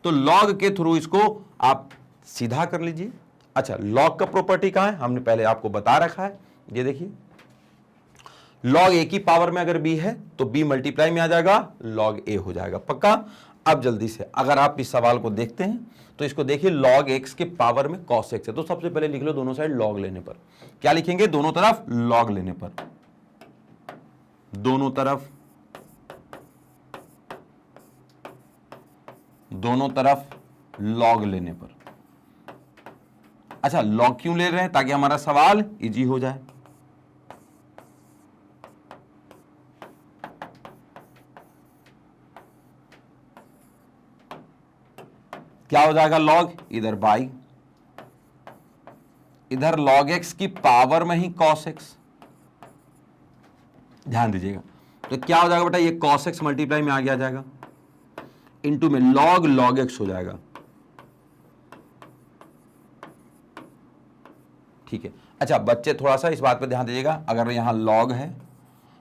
तो log के थ्रू इसको आप सीधा कर लीजिए। अच्छा, log का प्रॉपर्टी कहां है, हमने पहले आपको बता रखा है, ये देखिए, log a की पावर में अगर b है तो b मल्टीप्लाई में आ जाएगा, log a हो जाएगा, पक्का। अब जल्दी से अगर आप इस सवाल को देखते हैं तो इसको देखिए, log x के पावर में cos x है, तो सबसे पहले लिख लो दोनों साइड log लेने पर। क्या लिखेंगे, दोनों तरफ log लेने पर, दोनों तरफ log लेने पर। अच्छा, log क्यों ले रहे हैं, ताकि हमारा सवाल इजी हो जाए। क्या हो जाएगा लॉग, इधर बाई, इधर log x की पावर में ही cos x, ध्यान दीजिएगा। तो क्या हो जाएगा बेटा, ये cos x मल्टीप्लाई में आगे आ जाएगा, इनटू में log x हो जाएगा। ठीक है, अच्छा बच्चे थोड़ा सा इस बात पे ध्यान दीजिएगा, अगर यहां log है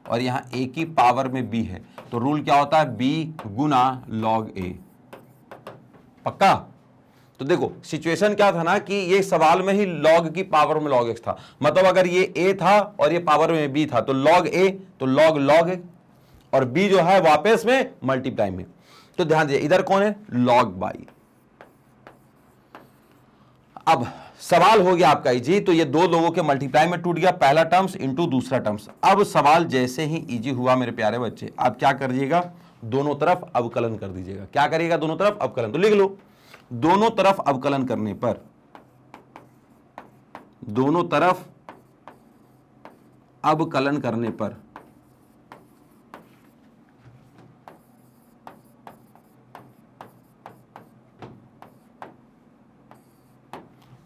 और यहां a की पावर में b है तो रूल क्या होता है, b गुना log a, पक्का। तो देखो सिचुएशन क्या था ना कि ये सवाल में ही log की पावर में log x था, मतलब अगर ये a था और ये पावर में b था तो log a तो log a, और b जो है वापस में मल्टीप्लाई में। तो ध्यान दीजिए इधर कौन है, log बाई। अब सवाल हो गया आपका इजी, तो ये दो लोगों के मल्टीप्लाई में टूट गया, पहला टर्म्स इंटू दूसरा टर्म्स। अब सवाल जैसे ही इजी हुआ मेरे प्यारे बच्चे, आप क्या करिएगा, दोनों तरफ अवकलन कर दीजिएगा। क्या करिएगा, दोनों तरफ अवकलन, तो लिख लो, दोनों तरफ अवकलन करने पर, दोनों तरफ अवकलन करने पर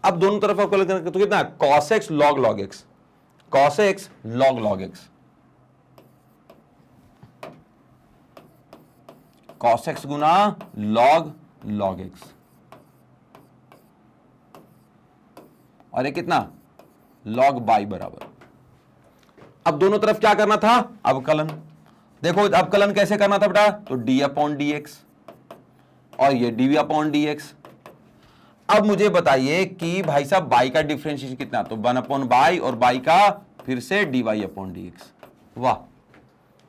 अब दोनों तरफ अवकलन करने तो कितना, cos x log x, cos x log x, cos x गुना log x, और ये कितना log बाई बराबर। अब दोनों तरफ क्या करना था, अवकलन। देखो अवकलन कैसे करना था बेटा, तो d अपॉन डी एक्स और ये dv अपॉन डी एक्स। अब मुझे बताइए कि भाई साहब बाई का डिफरेंशिएशन कितना, तो 1 अपॉन बाई और बाई का फिर से dy अपॉन डी एक्स। वाह,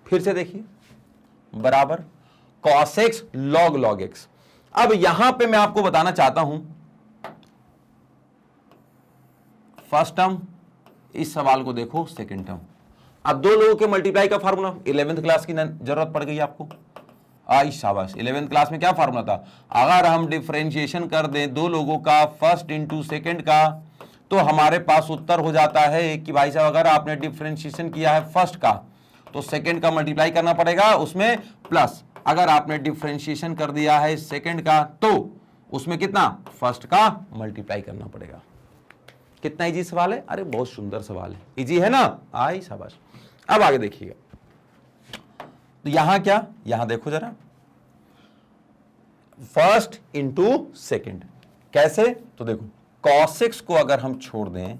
फिर से देखिए बराबर cos x log x। अब यहां पे मैं आपको बताना चाहता हूं, फर्स्ट टर्म, इस सवाल को देखो सेकंड टर्म। अब दो लोगों के मल्टीप्लाई का फार्मूला 11th क्लास की जरूरत पड़ गई आपको, आई शाबाश। 11th क्लास में क्या फार्मूला था, अगर हम डिफरेंशिएशन कर दें दो लोगों का फर्स्ट इंटू सेकंड का, तो हमारे पास उत्तर हो जाता है कि भाई साहब अगर आपने डिफरेंशिएशन किया है फर्स्ट का तो सेकंड का मल्टीप्लाई करना पड़ेगा उसमें प्लस, अगर आपने डिफरेंशिएशन कर दिया है सेकंड का तो उसमें कितना, फर्स्ट का मल्टीप्लाई करना पड़ेगा। कितना इजी सवाल है, अरे बहुत सुंदर सवाल है, इजी है ना, आई शाबाश। अब आगे देखिएगा, तो यहां क्या, यहां देखो जरा, फर्स्ट इंटू सेकेंड कैसे, तो देखो cos x को अगर हम छोड़ दें,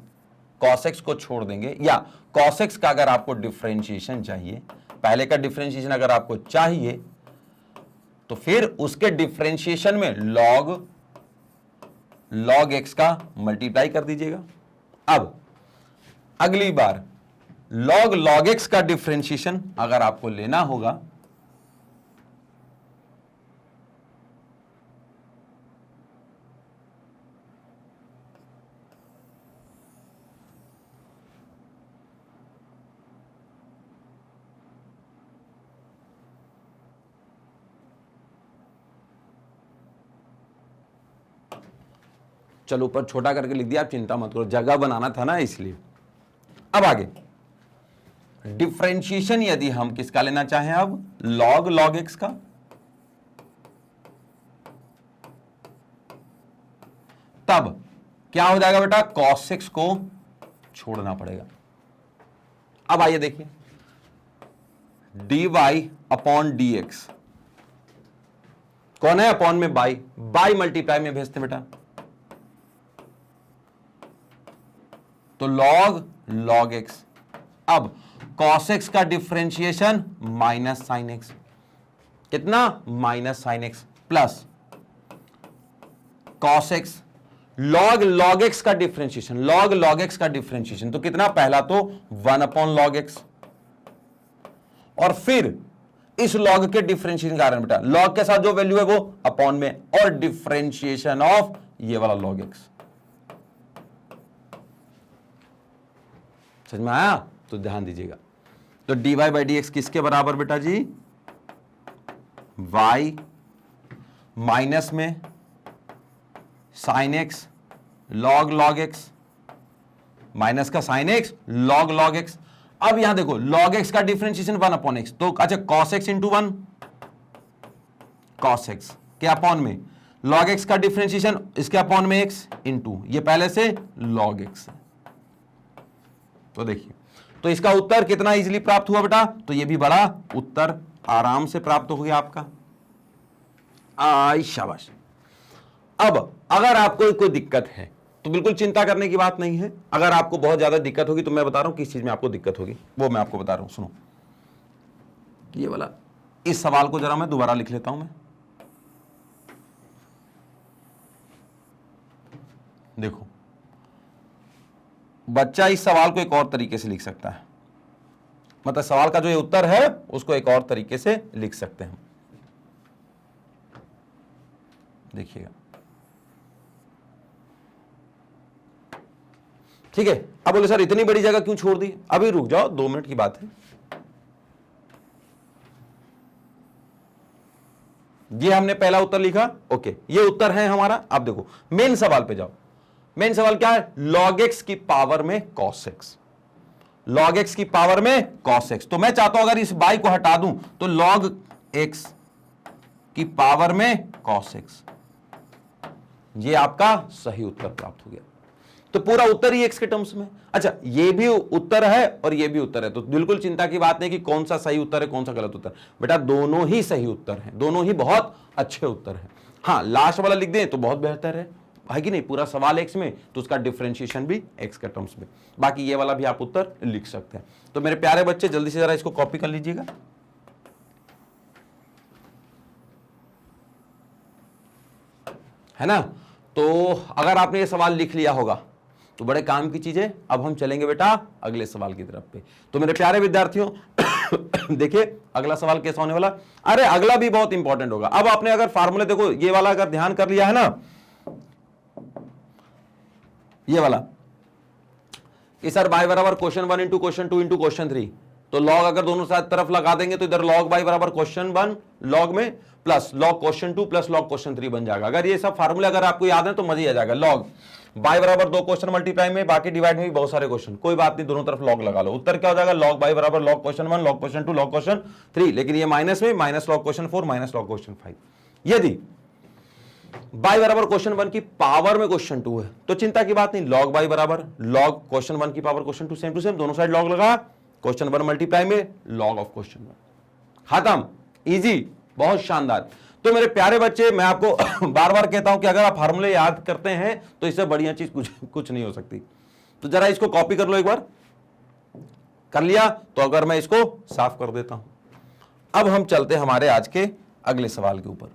cos x को छोड़ देंगे, या cos x का अगर आपको डिफरेंशिएशन चाहिए, पहले का डिफरेंशिएशन अगर आपको चाहिए तो फिर उसके डिफरेंशिएशन में log x का मल्टीप्लाई कर दीजिएगा। अब अगली बार log x का डिफरेंशिएशन अगर आपको लेना होगा, चलो ऊपर छोटा करके लिख दिया, आप चिंता मत करो, जगह बनाना था ना इसलिए। अब आगे डिफरेंशिएशन यदि हम किसका लेना चाहें, अब log x का, तब क्या हो जाएगा बेटा, cos x को छोड़ना पड़ेगा। अब आइए देखिए, dy अपॉन डी एक्स, कौन है अपॉन में बाई, बाई मल्टीप्लाई में भेजते बेटा, तो log x। अब cos x का डिफरेंशिएशन माइनस साइन x, कितना, minus sine x plus cos x log x का डिफरेंशिएशन, log x का डिफरेंशिएशन तो कितना, पहला तो 1 अपॉन log x, और फिर इस log के डिफरेंशिएशन का कारण बेटा, log के साथ जो वैल्यू है वो अपॉन में, और डिफरेंशिएशन ऑफ ये वाला log x। समझ में आया, तो ध्यान दीजिएगा, तो dy बाई डी एक्स किसके बराबर बेटा जी, y माइनस में sine x log x, minus का साइन x log x। अब यहां देखो log x का डिफरेंशिएशन 1 अपॉन x, तो अच्छा cos x into 1 cos x के अपॉन में लॉग एक्स का डिफरेंशिएशन इसके अपॉन में एक्स इंटू ये पहले से लॉग एक्स है। तो देखिए, तो इसका उत्तर कितना इजीली प्राप्त हुआ बेटा, तो ये भी बड़ा उत्तर आराम से प्राप्त हो गया आपका। शाबाश। अब अगर आपको कोई दिक्कत है तो बिल्कुल चिंता करने की बात नहीं है। अगर आपको बहुत ज्यादा दिक्कत होगी तो मैं बता रहा हूं किस चीज में आपको दिक्कत होगी, वो मैं आपको बता रहा हूं। सुनो, ये वाला इस सवाल को जरा मैं दोबारा लिख लेता हूं। मैं देखो, बच्चा इस सवाल को एक और तरीके से लिख सकता है, मतलब सवाल का जो ये उत्तर है उसको एक और तरीके से लिख सकते हैं। देखिएगा, ठीक है। अब बोले सर इतनी बड़ी जगह क्यों छोड़ दी, अभी रुक जाओ, 2 मिनट की बात है। ये हमने पहला उत्तर लिखा, ओके, ये उत्तर है हमारा। अब देखो मेन सवाल पे जाओ। मेन सवाल क्या है, log x की पावर में cos x, log x की पावर में cos x। तो मैं चाहता हूं अगर इस बाई को हटा दूं तो log x की पावर में cos x, ये आपका सही उत्तर प्राप्त हो गया। तो पूरा उत्तर ही x के टर्म्स में। अच्छा, ये भी उत्तर है और ये भी उत्तर है, तो बिल्कुल चिंता की बात नहीं कि कौन सा सही उत्तर है कौन सा गलत उत्तर। बेटा दोनों ही सही उत्तर हैं, दोनों ही बहुत अच्छे उत्तर हैं। हाँ, लास्ट वाला लिख दें तो बहुत बेहतर है कि नहीं। पूरा सवाल x में तो उसका डिफरेंशिएशन भी x के टर्म्स में। बाकी ये वाला भी आप उत्तर लिख सकते हैं। तो मेरे प्यारे बच्चे जल्दी से जरा इसको कॉपी कर लीजिएगा। है ना। तो अगर आपने ये सवाल लिख लिया होगा तो बड़े काम की चीज है। अब हम चलेंगे बेटा अगले सवाल की तरफ पे। तो मेरे प्यारे विद्यार्थियों देखिए अगला सवाल कैसा होने वाला। अरे अगला भी बहुत इंपॉर्टेंट होगा। अब आपने अगर फार्मूले देखो, ये वाला अगर ध्यान कर लिया है ना, ये वाला कि सर y बराबर question 1 into question 2 into question 3, तो लॉग अगर दोनों साथ तरफ लगा देंगे तो इधर लॉग y बराबर क्वेश्चन 1 लॉग में plus log question 2 plus log question 3 बन जाएगा। अगर ये सब फार्मूले अगर आपको याद है तो मजा ही आ जाएगा। लॉग y बराबर 2 क्वेश्चन मल्टीप्लाई में, बाकी डिवाइड में भी बहुत सारे क्वेश्चन, कोई बात नहीं, दोनों तरफ लॉग लगा लो। उत्तर क्या हो जाएगा, लॉग y बराबर log question 1 log question 2 log question 3, लेकिन ये माइनस में minus log question 4 minus log question 5। यदि y बराबर क्वेश्चन 1 की पावर में क्वेश्चन 2 है तो चिंता की बात नहीं, log y बराबर log क्वेश्चन 1 की power question 2, same to same दोनों साइड log लगा, क्वेश्चन 1 मल्टीप्लाई में log ऑफ क्वेश्चन 1, खत्म, इजी, बहुत शानदार। तो मेरे प्यारे बच्चे मैं आपको बार बार कहता हूं कि अगर आप फार्मूले याद करते हैं तो इससे बढ़िया चीज कुछ नहीं हो सकती। तो जरा इसको कॉपी कर लो एक बार, कर लिया तो अगर मैं इसको साफ कर देता हूं। अब हम चलते हमारे आज के अगले सवाल के ऊपर।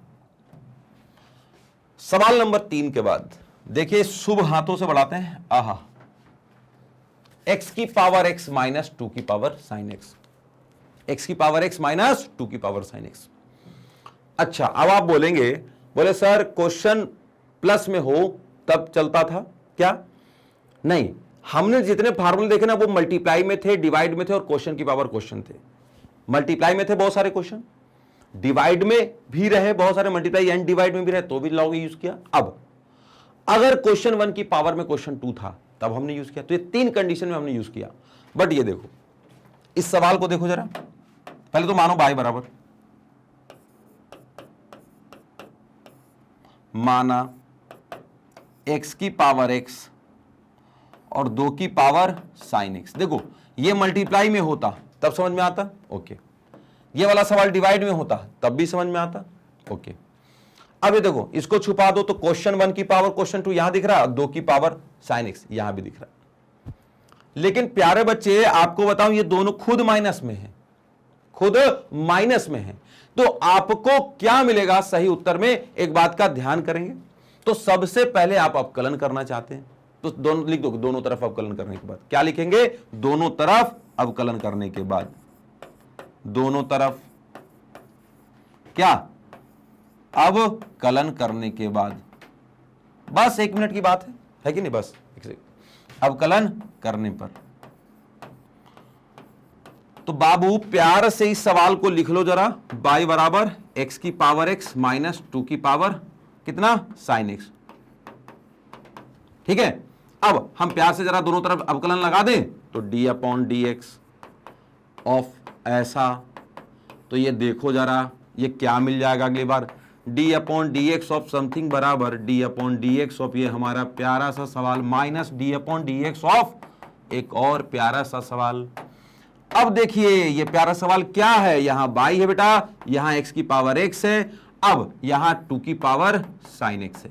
सवाल नंबर 3 के बाद देखिए, शुभ हाथों से बढ़ाते हैं। आहा, x की पावर x माइनस 2 की पावर साइन x, x की पावर x माइनस 2 की पावर साइन x। अच्छा, अब आप बोलेंगे, बोले सर क्वेश्चन प्लस में हो तब चलता था क्या? नहीं, हमने जितने फार्मूले देखे ना वो मल्टीप्लाई में थे, डिवाइड में थे और क्वेश्चन की पावर क्वेश्चन थे। मल्टीप्लाई में थे बहुत सारे क्वेश्चन, डिवाइड में भी रहे बहुत सारे, मल्टीप्लाई एंड डिवाइड में भी रहे तो भी लॉग यूज किया। अब अगर क्वेश्चन 1 की पावर में क्वेश्चन 2 था तब हमने यूज किया। तो ये 3 कंडीशन में हमने यूज किया। बट ये देखो, इस सवाल को देखो जरा, पहले तो मानो y बराबर, माना x की पावर x और 2 की पावर साइन x। देखो ये मल्टीप्लाई में होता तब समझ में आता, ओके। ये वाला सवाल डिवाइड में होता तब भी समझ में आता, ओके। अब ये देखो, इसको छुपा दो तो क्वेश्चन 1 की पावर क्वेश्चन 2 यहां दिख रहा है, 2 की पावर साइन x यहां भी दिख रहा है। लेकिन प्यारे बच्चे आपको बताऊं, ये दोनों खुद माइनस में है, खुद माइनस में है। तो आपको क्या मिलेगा सही उत्तर में, एक बात का ध्यान करेंगे। तो सबसे पहले आप अवकलन करना चाहते हैं तो दोनों लिख दो, दोनों तरफ अवकलन करने के बाद क्या लिखेंगे, दोनों तरफ अवकलन करने के बाद, दोनों तरफ क्या अवकलन करने के बाद, बस 1 मिनट की बात है कि नहीं, बस अवकलन करने पर। तो बाबू प्यार से इस सवाल को लिख लो जरा, y बराबर x की पावर x माइनस 2 की पावर कितना साइन x, ठीक है। अब हम प्यार से जरा दोनों तरफ अवकलन लगा दें तो d upon d x of ऐसा, तो ये देखो जरा ये क्या मिल जाएगा अगली बार, d upon d x of something बराबर d upon d x of, ये हमारा प्यारा सा सवाल, minus d upon d x of एक और प्यारा सा सवाल। अब देखिए ये प्यारा सवाल क्या है, यहां बाई है बेटा, यहां x की पावर x है, अब यहां 2 की पावर साइन x है।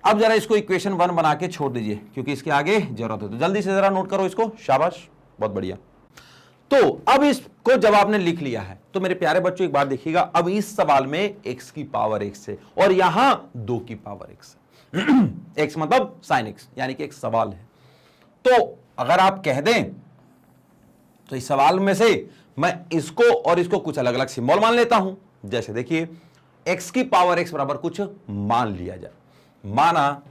अब जरा इसको इक्वेशन 1 बना के छोड़ दीजिए क्योंकि इसके आगे जरूरत है, तो जल्दी से जरा नोट करो इसको, शाबाश, बहुत बढ़िया। तो अब इसको जब आपने लिख लिया है तो मेरे प्यारे बच्चों एक बात देखिएगा, अब इस सवाल में x की पावर x है और यहां 2 की पावर x है x मतलब साइन x, यानी कि एक सवाल है। तो अगर आप कह दें तो इस सवाल में से मैं इसको और इसको कुछ अलग अलग सिंबल मान लेता हूं। जैसे देखिए x की पावर x बराबर कुछ मान लिया जाए, माना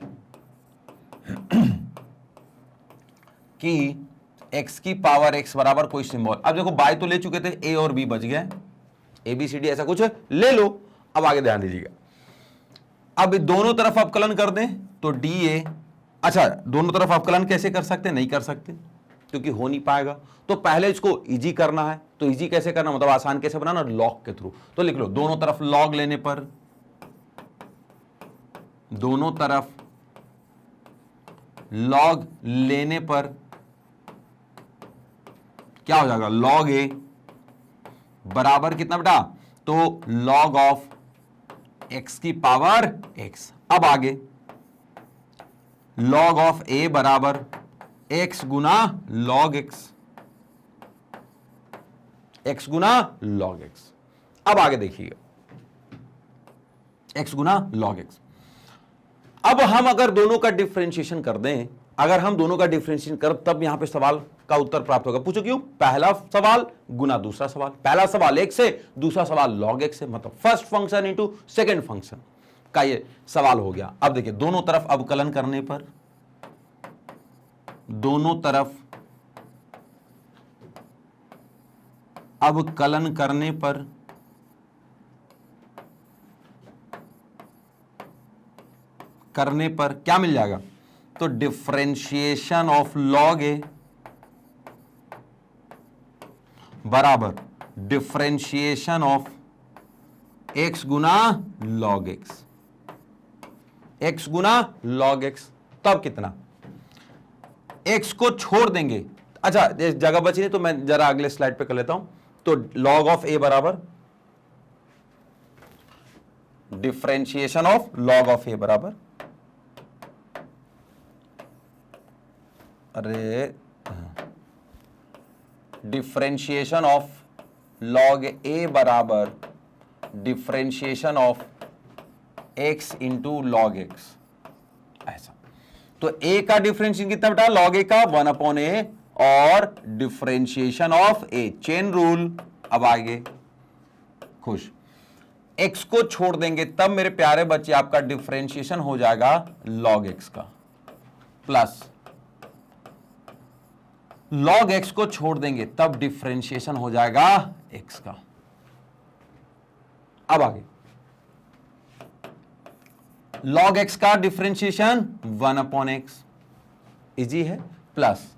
कि x की पावर x बराबर कोई सिंबल, अब देखो बाय तो ले चुके थे, a और b बच गए, ABCD ऐसा कुछ ले लो। अब आगे ध्यान दीजिएगा, अब दोनों तरफ अवकलन कर दें तो dA, अच्छा दोनों तरफ अवकलन कैसे कर सकते, नहीं कर सकते क्योंकि हो नहीं पाएगा, तो पहले इसको इजी करना है। तो इजी कैसे करना, मतलब आसान कैसे बनाना, लॉग के थ्रू। तो लिख लो दोनों तरफ लॉग लेने पर, दोनों तरफ लॉग लेने पर क्या हो जाएगा, लॉग ए बराबर कितना बेटा, तो लॉग ऑफ x की पावर x। अब आगे लॉग ऑफ a बराबर x गुना लॉग x, x गुना लॉग x। अब आगे देखिएगा x गुना लॉग x। अब हम अगर दोनों का डिफरेंशिएशन कर दें, अगर हम दोनों का डिफरेंशिएशन कर तब यहां पे सवाल का उत्तर प्राप्त होगा। पूछो क्यों, पहला सवाल गुना दूसरा सवाल, पहला सवाल x से, दूसरा सवाल log x से, मतलब first function into second function का ये सवाल हो गया। अब देखिए दोनों तरफ अवकलन करने पर, दोनों तरफ अवकलन करने पर क्या मिल जाएगा, तो डिफरेंशिएशन ऑफ लॉग ए बराबर differentiation of x Guna log x, x Guna log x। तब कितना, x को छोड़ देंगे, अच्छा जगह बची नहीं तो मैं जरा अगले स्लाइड पे कर लेता हूं। तो लॉग ऑफ a बराबर differentiation of log of a बराबर, अरे डिफरेंशिएशन ऑफ लॉग a बराबर differentiation of x into log x, ऐसा। तो a का डिफरेंशिएशन कितना बेटा, लॉग a का 1/a और differentiation of a, chain rule. अब आगे खुश, x को छोड़ देंगे तब मेरे प्यारे बच्चे आपका डिफरेंशिएशन हो जाएगा log x का, प्लस log x को छोड़ देंगे तब डिफरेंशिएशन हो जाएगा x का। अब आगे log x का डिफरेंशिएशन 1/x, इजी है, प्लस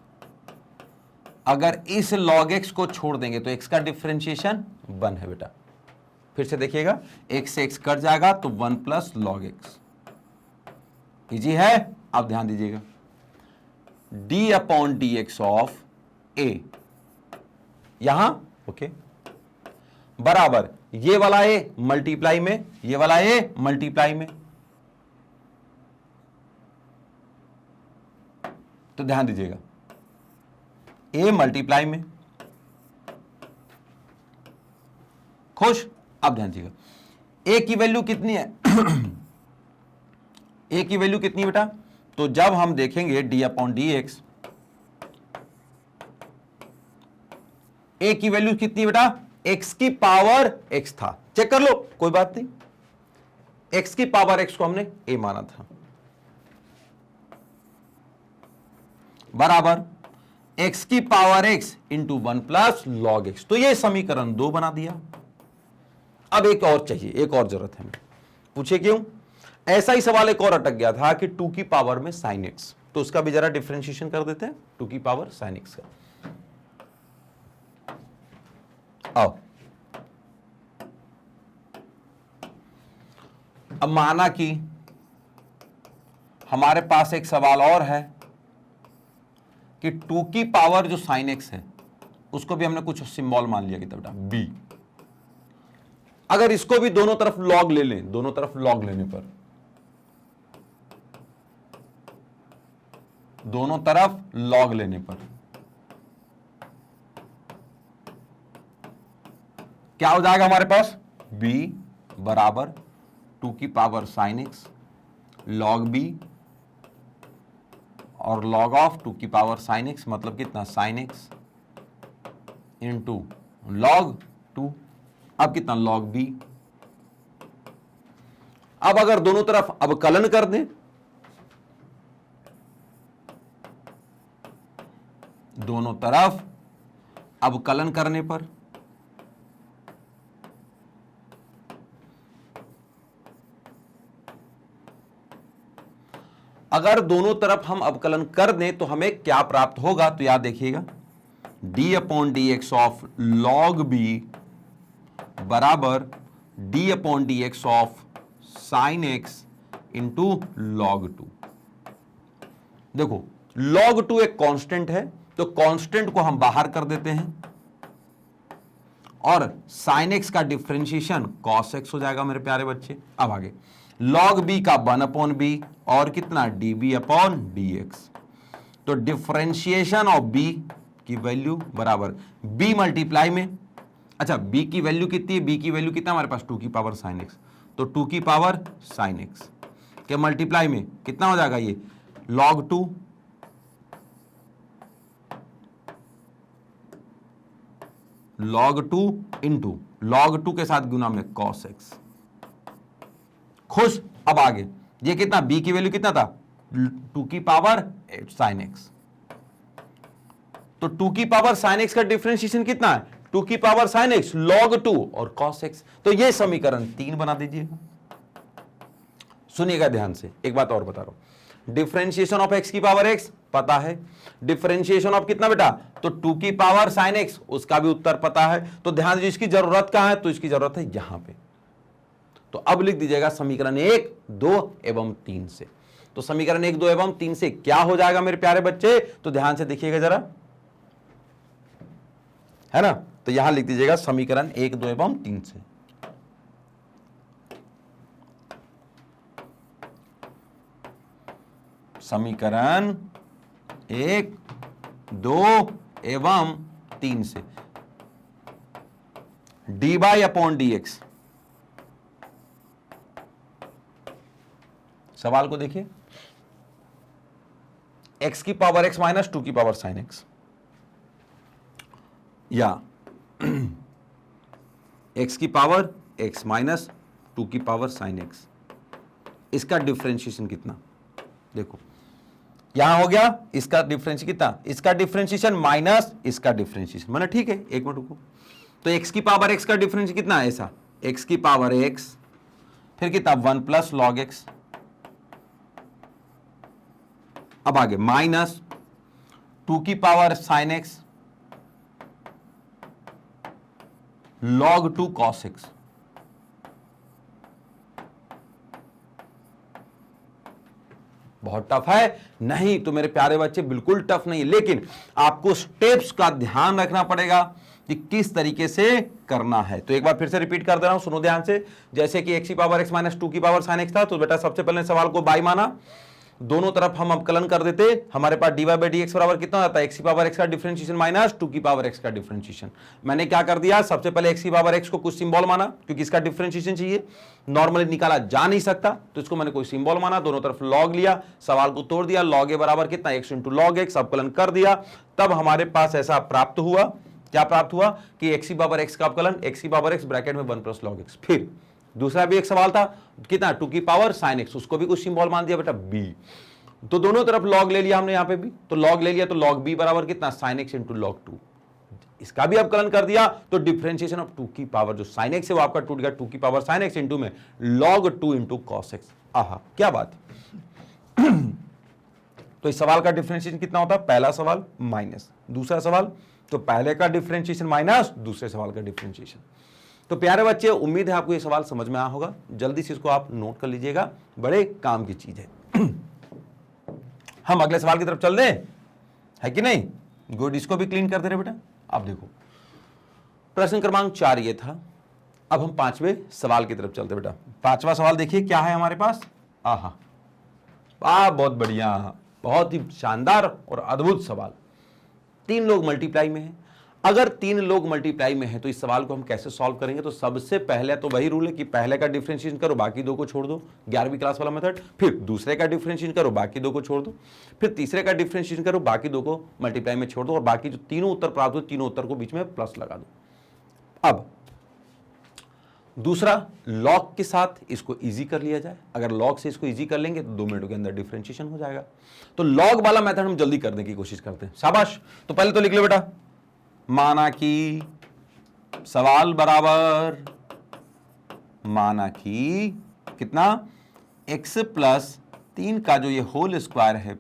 अगर इस log x को छोड़ देंगे तो x का डिफरेंशिएशन 1 है बेटा। फिर से देखिएगा, x से x कट जाएगा तो 1 प्लस log x, इजी है। अब ध्यान दीजिएगा, d upon d x of a यहां ओके बराबर ये वाला a मल्टीप्लाई में, ये वाला a मल्टीप्लाई में, तो ध्यान दीजिएगा a मल्टीप्लाई में, खुश। अब ध्यान दीजिएगा a की वैल्यू कितनी है a की वैल्यू कितनी बेटा, तो जब हम देखेंगे d upon d x, a की वैल्यू कितनी बेटा, x की पावर x था, चेक कर लो कोई बात नहीं, x की पावर x को हमने a माना था, बराबर x की power x into 1 plus log x। तो ये समीकरण 2 बना दिया। अब एक और चाहिए, एक और जरूरत है, पूछे क्यों, ऐसा ही सवाल एक और अटक गया था कि 2 की पावर में साइन x, तो उसका भी जरा डिफरेंशिएशन कर देते हैं, 2 की पावर साइन x का। आओ अब माना कि हमारे पास एक सवाल और है कि 2 की पावर जो साइन एक्स है उसको भी हमने कुछ सिंबल मान लिया कितना बेटा b। अगर इसको भी दोनों तरफ लॉग ले लें, दोनों तरफ लॉग लेने पर, दोनों तरफ लॉग लेने पर क्या हो जाएगा हमारे पास b बराबर 2 की power sine x log b और लॉग ऑफ 2 की पावर साइन एक्स, मतलब कितना साइन एक्स इंटू लॉग 2। अब कितना लॉग b। अब अगर दोनों तरफ अवकलन कर दें, दोनों तरफ अवकलन करने पर अगर दोनों तरफ हम अवकलन कर दें तो हमें क्या प्राप्त होगा, तो याद देखिएगा d upon d x of log b बराबर d upon d x of sine x into log 2। देखो log 2 एक कांस्टेंट है तो कांस्टेंट को हम बाहर कर देते हैं और साइन एक्स का डिफरेंशिएशन cos x हो जाएगा मेरे प्यारे बच्चे। अब आगे log b का 1 अपॉन बी और कितना db अपॉन dx। तो डिफरेंशिएशन ऑफ b की वैल्यू बराबर b मल्टीप्लाई में, अच्छा b की वैल्यू कितनी है, b की वैल्यू कितना हमारे पास 2 की पावर साइन एक्स, तो 2 की पावर साइन एक्स के मल्टीप्लाई में कितना हो जाएगा ये log 2 log 2 इंटू log 2 के साथ गुना में cos x। खुश। अब आगे ये कितना b की वैल्यू कितना था 2 की पावर साइन एक्स, तो 2 की पावर साइन एक्स का डिफरेंशिएशन कितना है 2 की पावर साइन एक्स log 2 और cos x। तो ये समीकरण 3 बना दीजिएगा। सुनिएगा ध्यान से, एक बात और बता रहा हूं, डिफरेंशिएशन ऑफ x की पावर x पता है, डिफरेंशिएशन ऑफ कितना बेटा, तो 2 की पावर साइन एक्स उसका भी उत्तर पता है। तो ध्यान दीजिए इसकी जरूरत कहां है, तो इसकी जरूरत है यहां पे। तो अब लिख दीजिएगा समीकरण 1, 2 एवं 3 से। तो समीकरण 1, 2 एवं 3 से क्या हो जाएगा मेरे प्यारे बच्चे, तो ध्यान से देखिएगा जरा, है ना। तो यहां लिख दीजिएगा समीकरण 1, 2 एवं 3 से। समीकरण 1, 2 एवं 3 से dy अपॉन dx। सवाल को देखिए, x की पावर x माइनस 2 की पावर साइन x या x की पावर x माइनस 2 की पावर साइन x, इसका डिफरेंशिएशन कितना, देखो यहां हो गया इसका डिफरेंशिएशन कितना, इसका डिफरेंशिएशन माइनस इसका डिफरेंशिएशन, मैंने ठीक है एक मिनट रुको। तो x की पावर x का डिफरेंशिएशन कितना है, ऐसा x की पावर x फिर कितना 1 प्लस लॉग x। अब आगे माइनस 2 की power sine x log 2 cos x। बहुत टफ है नहीं तो मेरे प्यारे बच्चे, बिल्कुल टफ नहीं, लेकिन आपको स्टेप्स का ध्यान रखना पड़ेगा कि किस तरीके से करना है। तो एक बार फिर से रिपीट कर दे रहा हूं, सुनो ध्यान से। जैसे कि x की पावर x माइनस 2 की पावर साइन x था, तो बेटा सबसे पहले सवाल को बाई माना, दोनों तरफ हम अवकलन कर देते, हमारे पास dy बाई dx बराबर कितना आता है x की पावर x का डिफरेंशिएशन माइनस 2 की पावर x का डिफरेंशिएशन। मैंने क्या कर दिया, सबसे पहले x की पावर x को कुछ सिंबल माना, क्योंकि इसका डिफरेंशिएशन चाहिए, नॉर्मली निकाला जा नहीं सकता, तो इसको मैंने कोई सिंबल माना, दोनों तरफ लॉग लिया, सवाल को तोड़ दिया, log a बराबर कितना x इंटू लॉग x, अवकलन कर दिया, तब हमारे पास ऐसा प्राप्त हुआ, क्या प्राप्त हुआ कि x की पावर x का अवकलन x की पावर x ब्रैकेट में 1 प्लस लॉग x। फिर दूसरा भी एक सवाल था कितना 2 की पावर साइन x, उसको भी कुछ सिंबल मान दिया बेटा b। तो दोनों तरफ लॉग ले लिया हमने, यहां पे भी तो लॉग ले लिया, तो लॉग b बराबर कितना साइन x इंटू लॉग 2, इसका भी अवकलन कर दिया, तो डिफरेंशिएशन ऑफ 2 की पावर जो साइन x है वो आपका टूट गया 2 की पावर साइन x इंटू में log 2 इंटू कॉस x। आहा क्या बात। तो इस सवाल का डिफरेंशिएशन कितना होता है, पहला सवाल माइनस दूसरा सवाल, तो पहले का डिफरेंशिएशन माइनस दूसरे सवाल का डिफरेंशिएशन। तो प्यारे बच्चे, उम्मीद है आपको ये सवाल समझ में आया होगा। जल्दी से इसको आप नोट कर लीजिएगा, बड़े काम की चीज है। हम अगले सवाल की तरफ चल दें, है कि नहीं? गुड, इसको भी क्लीन कर दे रहे बेटा। अब देखो, प्रश्न क्रमांक 4 ये था। अब हम 5वें सवाल की तरफ चलते बेटा। 5वां सवाल देखिए क्या है हमारे पास। आहा, बहुत बढ़िया, बहुत ही शानदार और अद्भुत सवाल। 3 लोग मल्टीप्लाई में हैं। अगर 3 लोग मल्टीप्लाई में हैं तो इस सवाल को हम कैसे सॉल्व करेंगे? तो सबसे पहले तो वही रूल है कि पहले का डिफरेंशिएशन करो, बाकी 2 को छोड़ दो, 11वीं क्लास वाला मेथड। फिर दूसरे का डिफरेंशिएशन करो, बाकी 2 को छोड़ दो। फिर तीसरे का डिफरेंशिएशन करो, बाकी 2 को मल्टीप्लाई में छोड़ दो, और बाकी जो तीनों उत्तर प्राप्त हो, तीनों उत्तर को बीच में प्लस लगा दो। अब दूसरा, लॉग के साथ इसको इजी कर लिया जाए। अगर लॉग से इसको इजी कर लेंगे तो 2 मिनटों के अंदर डिफरेंशिएशन हो जाएगा। तो लॉग वाला मेथड हम जल्दी करने की कोशिश करते हैं। शाबाश। तो पहले तो लिख लो बेटा, माना कि सवाल बराबर, माना कि कितना, x प्लस 3 का जो ये होल स्क्वायर है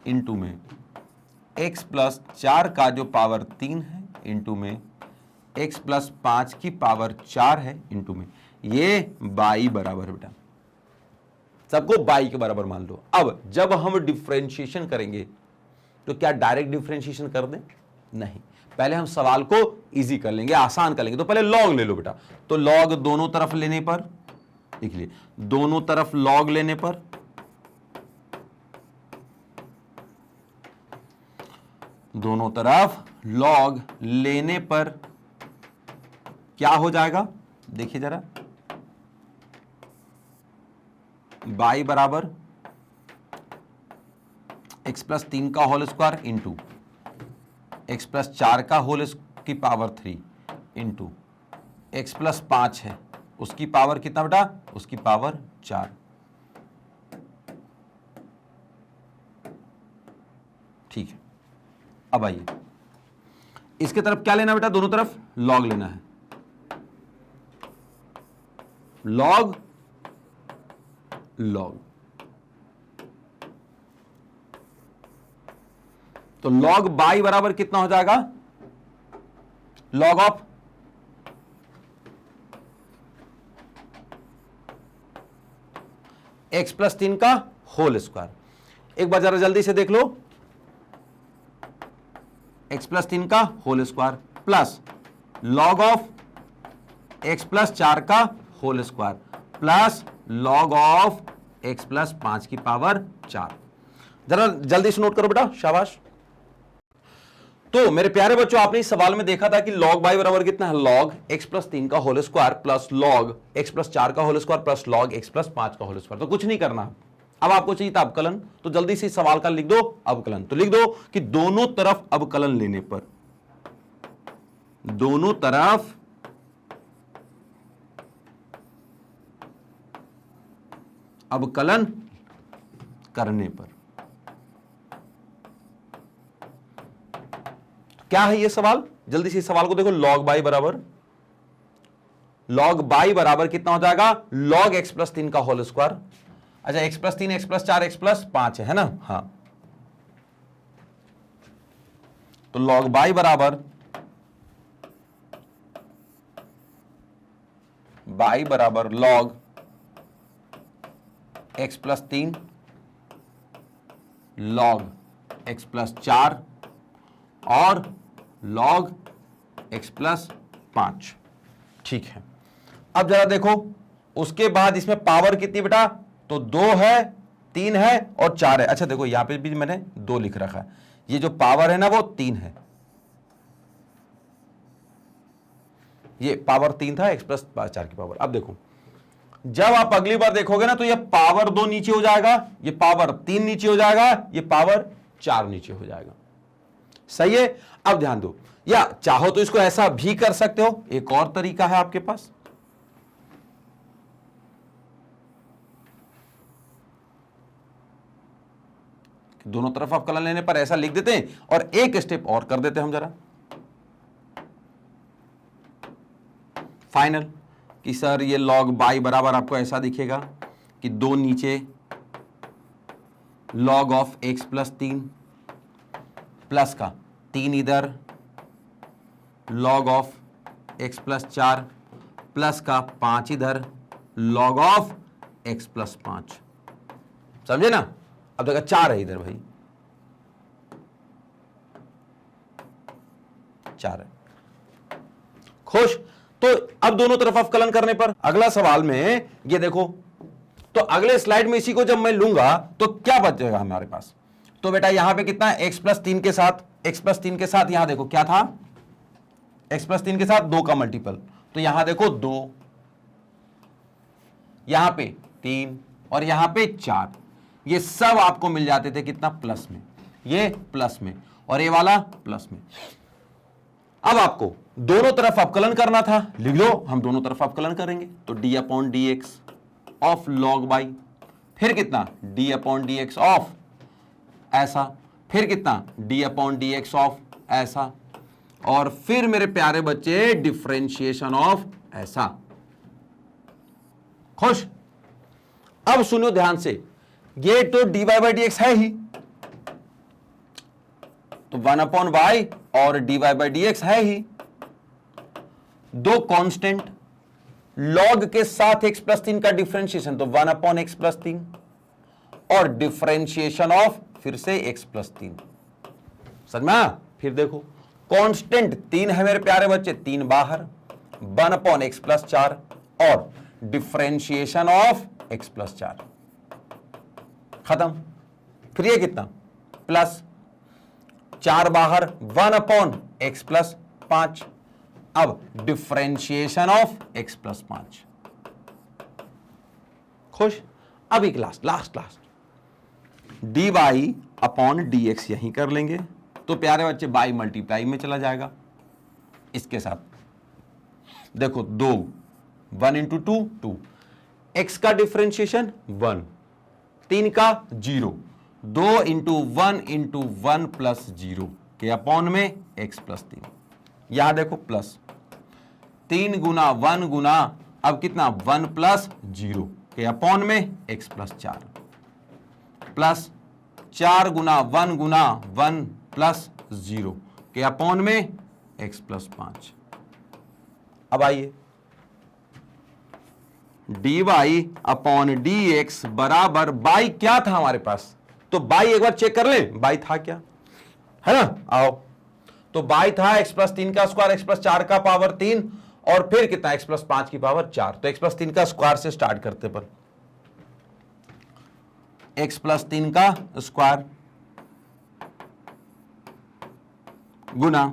इंटू में x प्लस 4 का जो पावर 3 है इंटू में x प्लस 5 की पावर 4 है इंटू में, ये बाई बराबर है बेटा। सबको बाई के बराबर मान लो। अब जब हम डिफरेंशिएशन करेंगे तो क्या डायरेक्ट डिफरेंशिएशन कर दें? नहीं, पहले हम सवाल को इजी कर लेंगे, आसान कर लेंगे। तो पहले लॉग ले लो बेटा। तो लॉग दोनों तरफ लेने पर, लिख लिए, दोनों तरफ लॉग लेने पर, दोनों तरफ लॉग लेने पर क्या हो जाएगा? देखिए जरा, बाई बराबर x प्लस 3 का whole square into x plus 4 का होल की पावर 3 इंटू x प्लस 5 है, उसकी पावर कितना बेटा? उसकी पावर 4। ठीक है। अब आइए, इसके तरफ क्या लेना बेटा? दोनों तरफ लॉग लेना है। लॉग लॉग, तो लॉग बाई बराबर कितना हो जाएगा? लॉग ऑफ x प्लस 3 का होल स्क्वायर। एक बार जरा जल्दी से देख लो, x प्लस 3 का whole square plus log of x plus 4 का whole square plus log of x plus 5 की पावर 4। जरा जल्दी से नोट करो बेटा, शाबाश। तो मेरे प्यारे बच्चों, आपने इस सवाल में देखा था कि लॉग बाई बराबर कितना है? लॉग x प्लस 3 का whole square plus log x plus 4 का whole square plus log x plus 5 का होल स्क्वायर। तो कुछ नहीं करना। अब आपको चाहिए था अवकलन, तो जल्दी से इस सवाल का लिख दो अवकलन। तो लिख दो कि दोनों तरफ अवकलन लेने पर, दोनों तरफ अवकलन करने पर क्या है ये सवाल? जल्दी से इस सवाल को देखो। लॉग बाई बराबर, लॉग बाई बराबर कितना हो जाएगा? लॉग x प्लस 3 का होल स्क्वायर। अच्छा, x plus 3, x plus 4, x plus 5 है ना? हाँ, तो लॉग बाई बराबर, बाई बराबर log x plus 3 log x plus 4 और लॉग x प्लस 5। ठीक है। अब जरा देखो, उसके बाद इसमें पावर कितनी बेटा? तो 2 है, 3 है और 4 है। अच्छा देखो, यहां पे भी मैंने 2 लिख रखा है। ये जो पावर है ना वो 3 है, ये पावर 3 था, x प्लस 4 की पावर। अब देखो, जब आप अगली बार देखोगे ना तो ये पावर 2 नीचे हो जाएगा, ये पावर 3 नीचे हो जाएगा, ये पावर 4 नीचे हो जाएगा। सही है। अब ध्यान दो, या चाहो तो इसको ऐसा भी कर सकते हो, एक और तरीका है आपके पास। दोनों तरफ अवकलन लेने पर ऐसा लिख देते हैं और एक स्टेप और कर देते हैं हम जरा फाइनल, कि सर ये लॉग बाई बराबर आपको ऐसा दिखेगा कि 2 नीचे log of x plus 3 plus का 3 इधर log of x plus 4 plus का 5 इधर, लॉग ऑफ x प्लस 5, समझे ना। अब देखा 4 है इधर भाई, 4 है। खुश। तो अब दोनों तरफ अवकलन करने पर अगला सवाल में ये देखो, तो अगले स्लाइड में इसी को जब मैं लूंगा तो क्या बचेगा हमारे पास। तो बेटा यहां पे कितना है, x प्लस 3 के साथ, x प्लस 3 के साथ यहां देखो क्या था, x प्लस 3 के साथ 2 का मल्टीपल, तो यहां देखो 2, यहां पे 3 और यहां पे 4, ये सब आपको मिल जाते थे कितना, प्लस में, ये प्लस में और ये वाला प्लस में। अब आपको दोनों तरफ अवकलन करना था, लिख लो, हम दोनों तरफ अवकलन करेंगे। तो d upon d x of log by, फिर कितना d upon d x of ऐसा, फिर कितना d upon d x of ऐसा, और फिर मेरे प्यारे बच्चे डिफरेंशिएशन ऑफ ऐसा। खुश। अब सुनो ध्यान से, ये तो dy बाई डी एक्स है ही, तो 1 अपॉन वाई और dy बाई डी एक्स है ही, दो कांस्टेंट, लॉग के साथ x प्लस 3 का डिफरेंशिएशन, तो 1 अपॉन x प्लस 3 और डिफरेंशिएशन ऑफ फिर से x प्लस 3, समझ में। फिर देखो कांस्टेंट 3 है मेरे प्यारे बच्चे, 3 बाहर, 1 अपॉन x प्लस 4 और डिफरेंशिएशन ऑफ x प्लस 4, खत्म। फिर ये कितना, प्लस 4 बाहर, 1 अपॉन x प्लस 5, अब डिफरेंशिएशन ऑफ x प्लस 5। खुश। अब एक last dy upon d x यहीं कर लेंगे, तो प्यारे बच्चे बाई मल्टीप्लाई में चला जाएगा इसके साथ। देखो 2, 1 इंटू 2 2, x का डिफरेंशिएशन 1, 3 का 0, 2 इंटू 1 प्लस 0 के अपॉन में x प्लस 3, यहां देखो प्लस 3 गुना 1 गुना अब कितना 1 प्लस 0 के अपॉन में x प्लस 4, प्लस 4 गुना 1 प्लस 0 के अपॉन में x प्लस 5। अब आइए dy अपॉन डी एक्स बराबर बाई क्या था हमारे पास, तो बाई एक बार चेक कर ले, बाई था क्या, है ना। आओ, तो बाई था x प्लस 3 का स्क्वायर, x प्लस 4 का पावर 3 और फिर कितना x प्लस 5 की पावर 4, तो x प्लस 3 का स्क्वायर से स्टार्ट करते पर x प्लस 3 का स्क्वायर गुना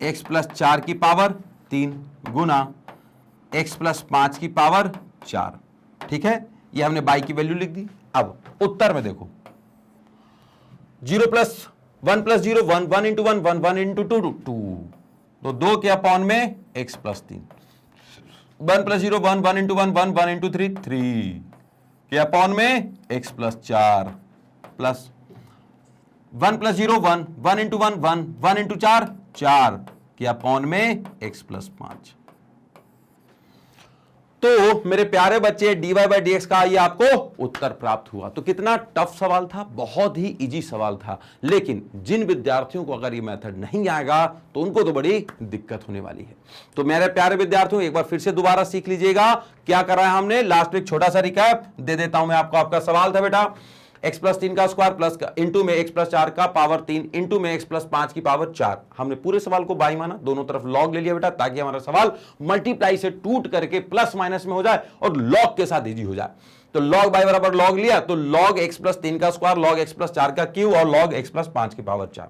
x प्लस 4 की पावर 3 गुना x प्लस 5 की पावर 4, ठीक है। ये हमने बाई की वैल्यू लिख दी। अब उत्तर में देखो 0 प्लस 1 प्लस 0 1, 1 इंटू 1 1, 1 इंटू 2 2, तो 2 के अपॉन में x plus 3, 1 plus 0 1, 1 into 1 1, 1 into 3 3 के अपॉन में x plus 4 plus 1 plus 0 1, 1 into 1 1, 1 into 4 4 के अपॉन में x प्लस 5। तो मेरे प्यारे बच्चे dy बाई डी एक्स का ये आपको उत्तर प्राप्त हुआ। तो कितना टफ सवाल था, बहुत ही इजी सवाल था, लेकिन जिन विद्यार्थियों को अगर ये मेथड नहीं आएगा तो उनको तो बड़ी दिक्कत होने वाली है। तो मेरे प्यारे विद्यार्थियों एक बार फिर से दोबारा सीख लीजिएगा क्या करा है हमने। लास्ट में छोटा सा रिकैप दे देता हूं मैं आपको। आपका सवाल था बेटा x प्लस 3 का स्क्वायर प्लस इंटू में x प्लस 4 का पावर 3 इंटू में x प्लस 5 की पावर 4। हमने पूरे सवाल को बाई माना, दोनों तरफ लॉग ले लिया बेटा, ताकि हमारा सवाल मल्टीप्लाई से टूट करके प्लस माइनस में हो जाए और लॉग के साथ इजी हो जाए। तो लॉग बाई बराबर लॉग लिया, तो लॉग x प्लस 3 का स्क्वायर लॉग x प्लस 4 का क्यूब और लॉग x प्लस 5 की पावर 4।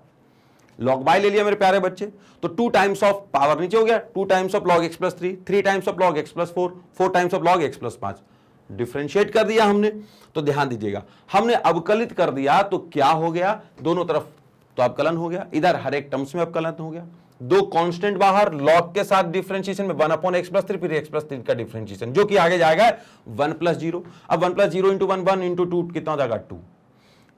लॉग बाई ले लिया मेरे प्यारे बच्चे, तो 2 टाइम्स ऑफ पावर नीचे हो गया, 2 times of log x plus 3, 3 times of log x plus 4, 4 times of log x plus 5। Differentiate कर दिया हमने। तो ध्यान दीजिएगा, हमने अवकलित कर दिया तो क्या हो गया, दोनों तरफ तो अवकलन हो गया, इधर हर एक टर्म्स में अवकलन हो गया। दो कांस्टेंट बाहर, लॉग के साथ डिफरेंशिएशन में 1 अपॉन x प्लस 3, फिर x प्लस 3 का डिफरेंशिएशन जो कि आगे जाएगा 1 प्लस 0। अब 1 प्लस 0 इंटू 1 1 इंटू 2 कितना हो जाएगा 2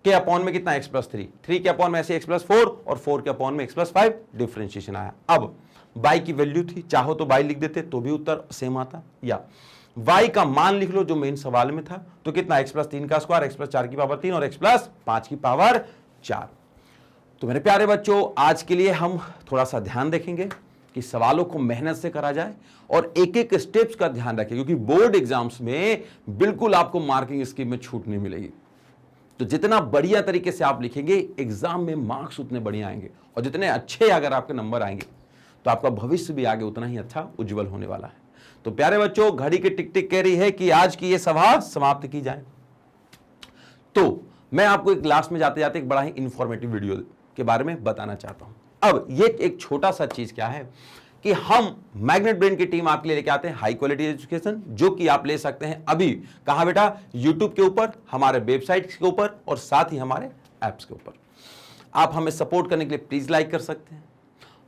के अपॉन में कितना x प्लस 3, 3 के अपॉन में ऐसे x प्लस 4 और 4 के अपॉन में x प्लस 5 डिफरेंशिएशन आया। अब बाई की वैल्यू थी, चाहो तो बाई लिख देते तो भी उत्तर सेम आता, या y का मान लिख लो जो मेन सवाल में था, तो कितना x प्लस 3 का स्क्वायर, x प्लस 4 की पावर 3 और x प्लस 5 की पावर 4। तो मेरे प्यारे बच्चों आज के लिए हम थोड़ा सा ध्यान देखेंगे कि सवालों को मेहनत से करा जाए और एक एक स्टेप्स का ध्यान रखें, क्योंकि बोर्ड एग्जाम्स में बिल्कुल आपको मार्किंग स्कीम में छूट नहीं मिलेगी। तो जितना बढ़िया तरीके से आप लिखेंगे एग्जाम में मार्क्स उतने बढ़िया आएंगे, और जितने अच्छे अगर आपके नंबर आएंगे तो आपका भविष्य भी आगे उतना ही अच्छा उज्जवल होने वाला है। तो प्यारे बच्चों, घड़ी की टिक टिक कह रही है कि आज की ये सभा समाप्त की जाए। तो मैं आपको एक लास्ट में जाते जाते एक बड़ा ही इंफॉर्मेटिव वीडियो के बारे में बताना चाहता हूं। अब ये एक छोटा सा चीज क्या है कि हम मैग्नेट ब्रेन की टीम आपके लिए लेके आते हैं हाई क्वालिटी एजुकेशन, जो कि आप ले सकते हैं अभी कहां बेटा, यूट्यूब के ऊपर, हमारे वेबसाइट के ऊपर और साथ ही हमारे ऐप्स के ऊपर। आप हमें सपोर्ट करने के लिए प्लीज लाइक कर सकते हैं,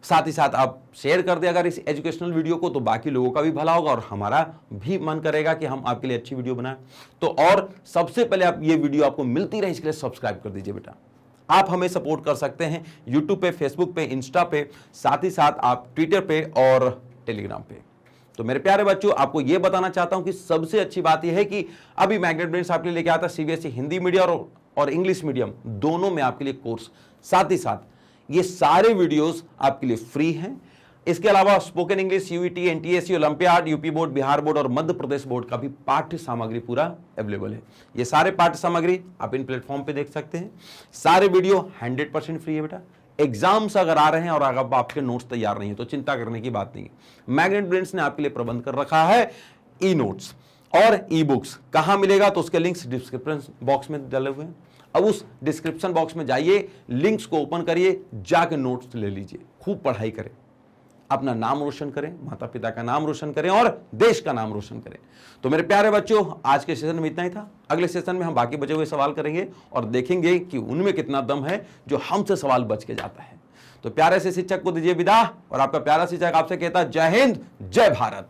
साथ ही साथ आप शेयर कर दें अगर इस एजुकेशनल वीडियो को, तो बाकी लोगों का भी भला होगा और हमारा भी मन करेगा कि हम आपके लिए अच्छी वीडियो बनाएं। तो और सबसे पहले आप ये वीडियो आपको मिलती रहे इसके लिए सब्सक्राइब कर दीजिए बेटा। आप हमें सपोर्ट कर सकते हैं यूट्यूब पे, फेसबुक पे, इंस्टा पे, साथ ही साथ आप ट्विटर पे और टेलीग्राम पे। तो मेरे प्यारे बच्चों, आपको यह बताना चाहता हूं कि सबसे अच्छी बात यह है कि अभी मैग्नेट ब्रेन्स आपके लिए लेके आता है सीबीएसई हिंदी मीडियम और इंग्लिश मीडियम दोनों में आपके लिए कोर्स। साथ ही साथ ये सारे वीडियोस आपके लिए फ्री हैं। इसके अलावा spoken English, UET, NTSC, olympiad, UP board, Bihar board और मध्य प्रदेश बोर्ड का भी पाठ्य सामग्री पूरा अवेलेबल है। ये सारे पाठ्य सामग्री आप इन प्लेटफॉर्म पे देख सकते हैं। सारे वीडियो 100% फ्री है बेटा। एग्जाम्स अगर आ रहे हैं और अगर आपके नोट्स तैयार नहीं है तो चिंता करने की बात नहीं है। मैग्नेट ब्रेन्स ने आपके लिए प्रबंध कर रखा है ई नोट्स और ई बुक्स। कहां मिलेगा तो उसके लिंक्स डिस्क्रिप्शन बॉक्स में डले हुए हैं। अब उस डिस्क्रिप्शन बॉक्स में जाइए, लिंक्स को ओपन करिए, जाके नोट्स ले लीजिए, खूब पढ़ाई करें, अपना नाम रोशन करें, माता पिता का नाम रोशन करें और देश का नाम रोशन करें। तो मेरे प्यारे बच्चों, आज के सेशन में इतना ही था। अगले सेशन में हम बाकी बचे हुए सवाल करेंगे और देखेंगे कि उनमें कितना दम है जो हमसे सवाल बच के जाता है। तो प्यारे से शिक्षक को दीजिए विदा और आपका प्यारा शिक्षक आपसे कहता जय हिंद, जय भारत।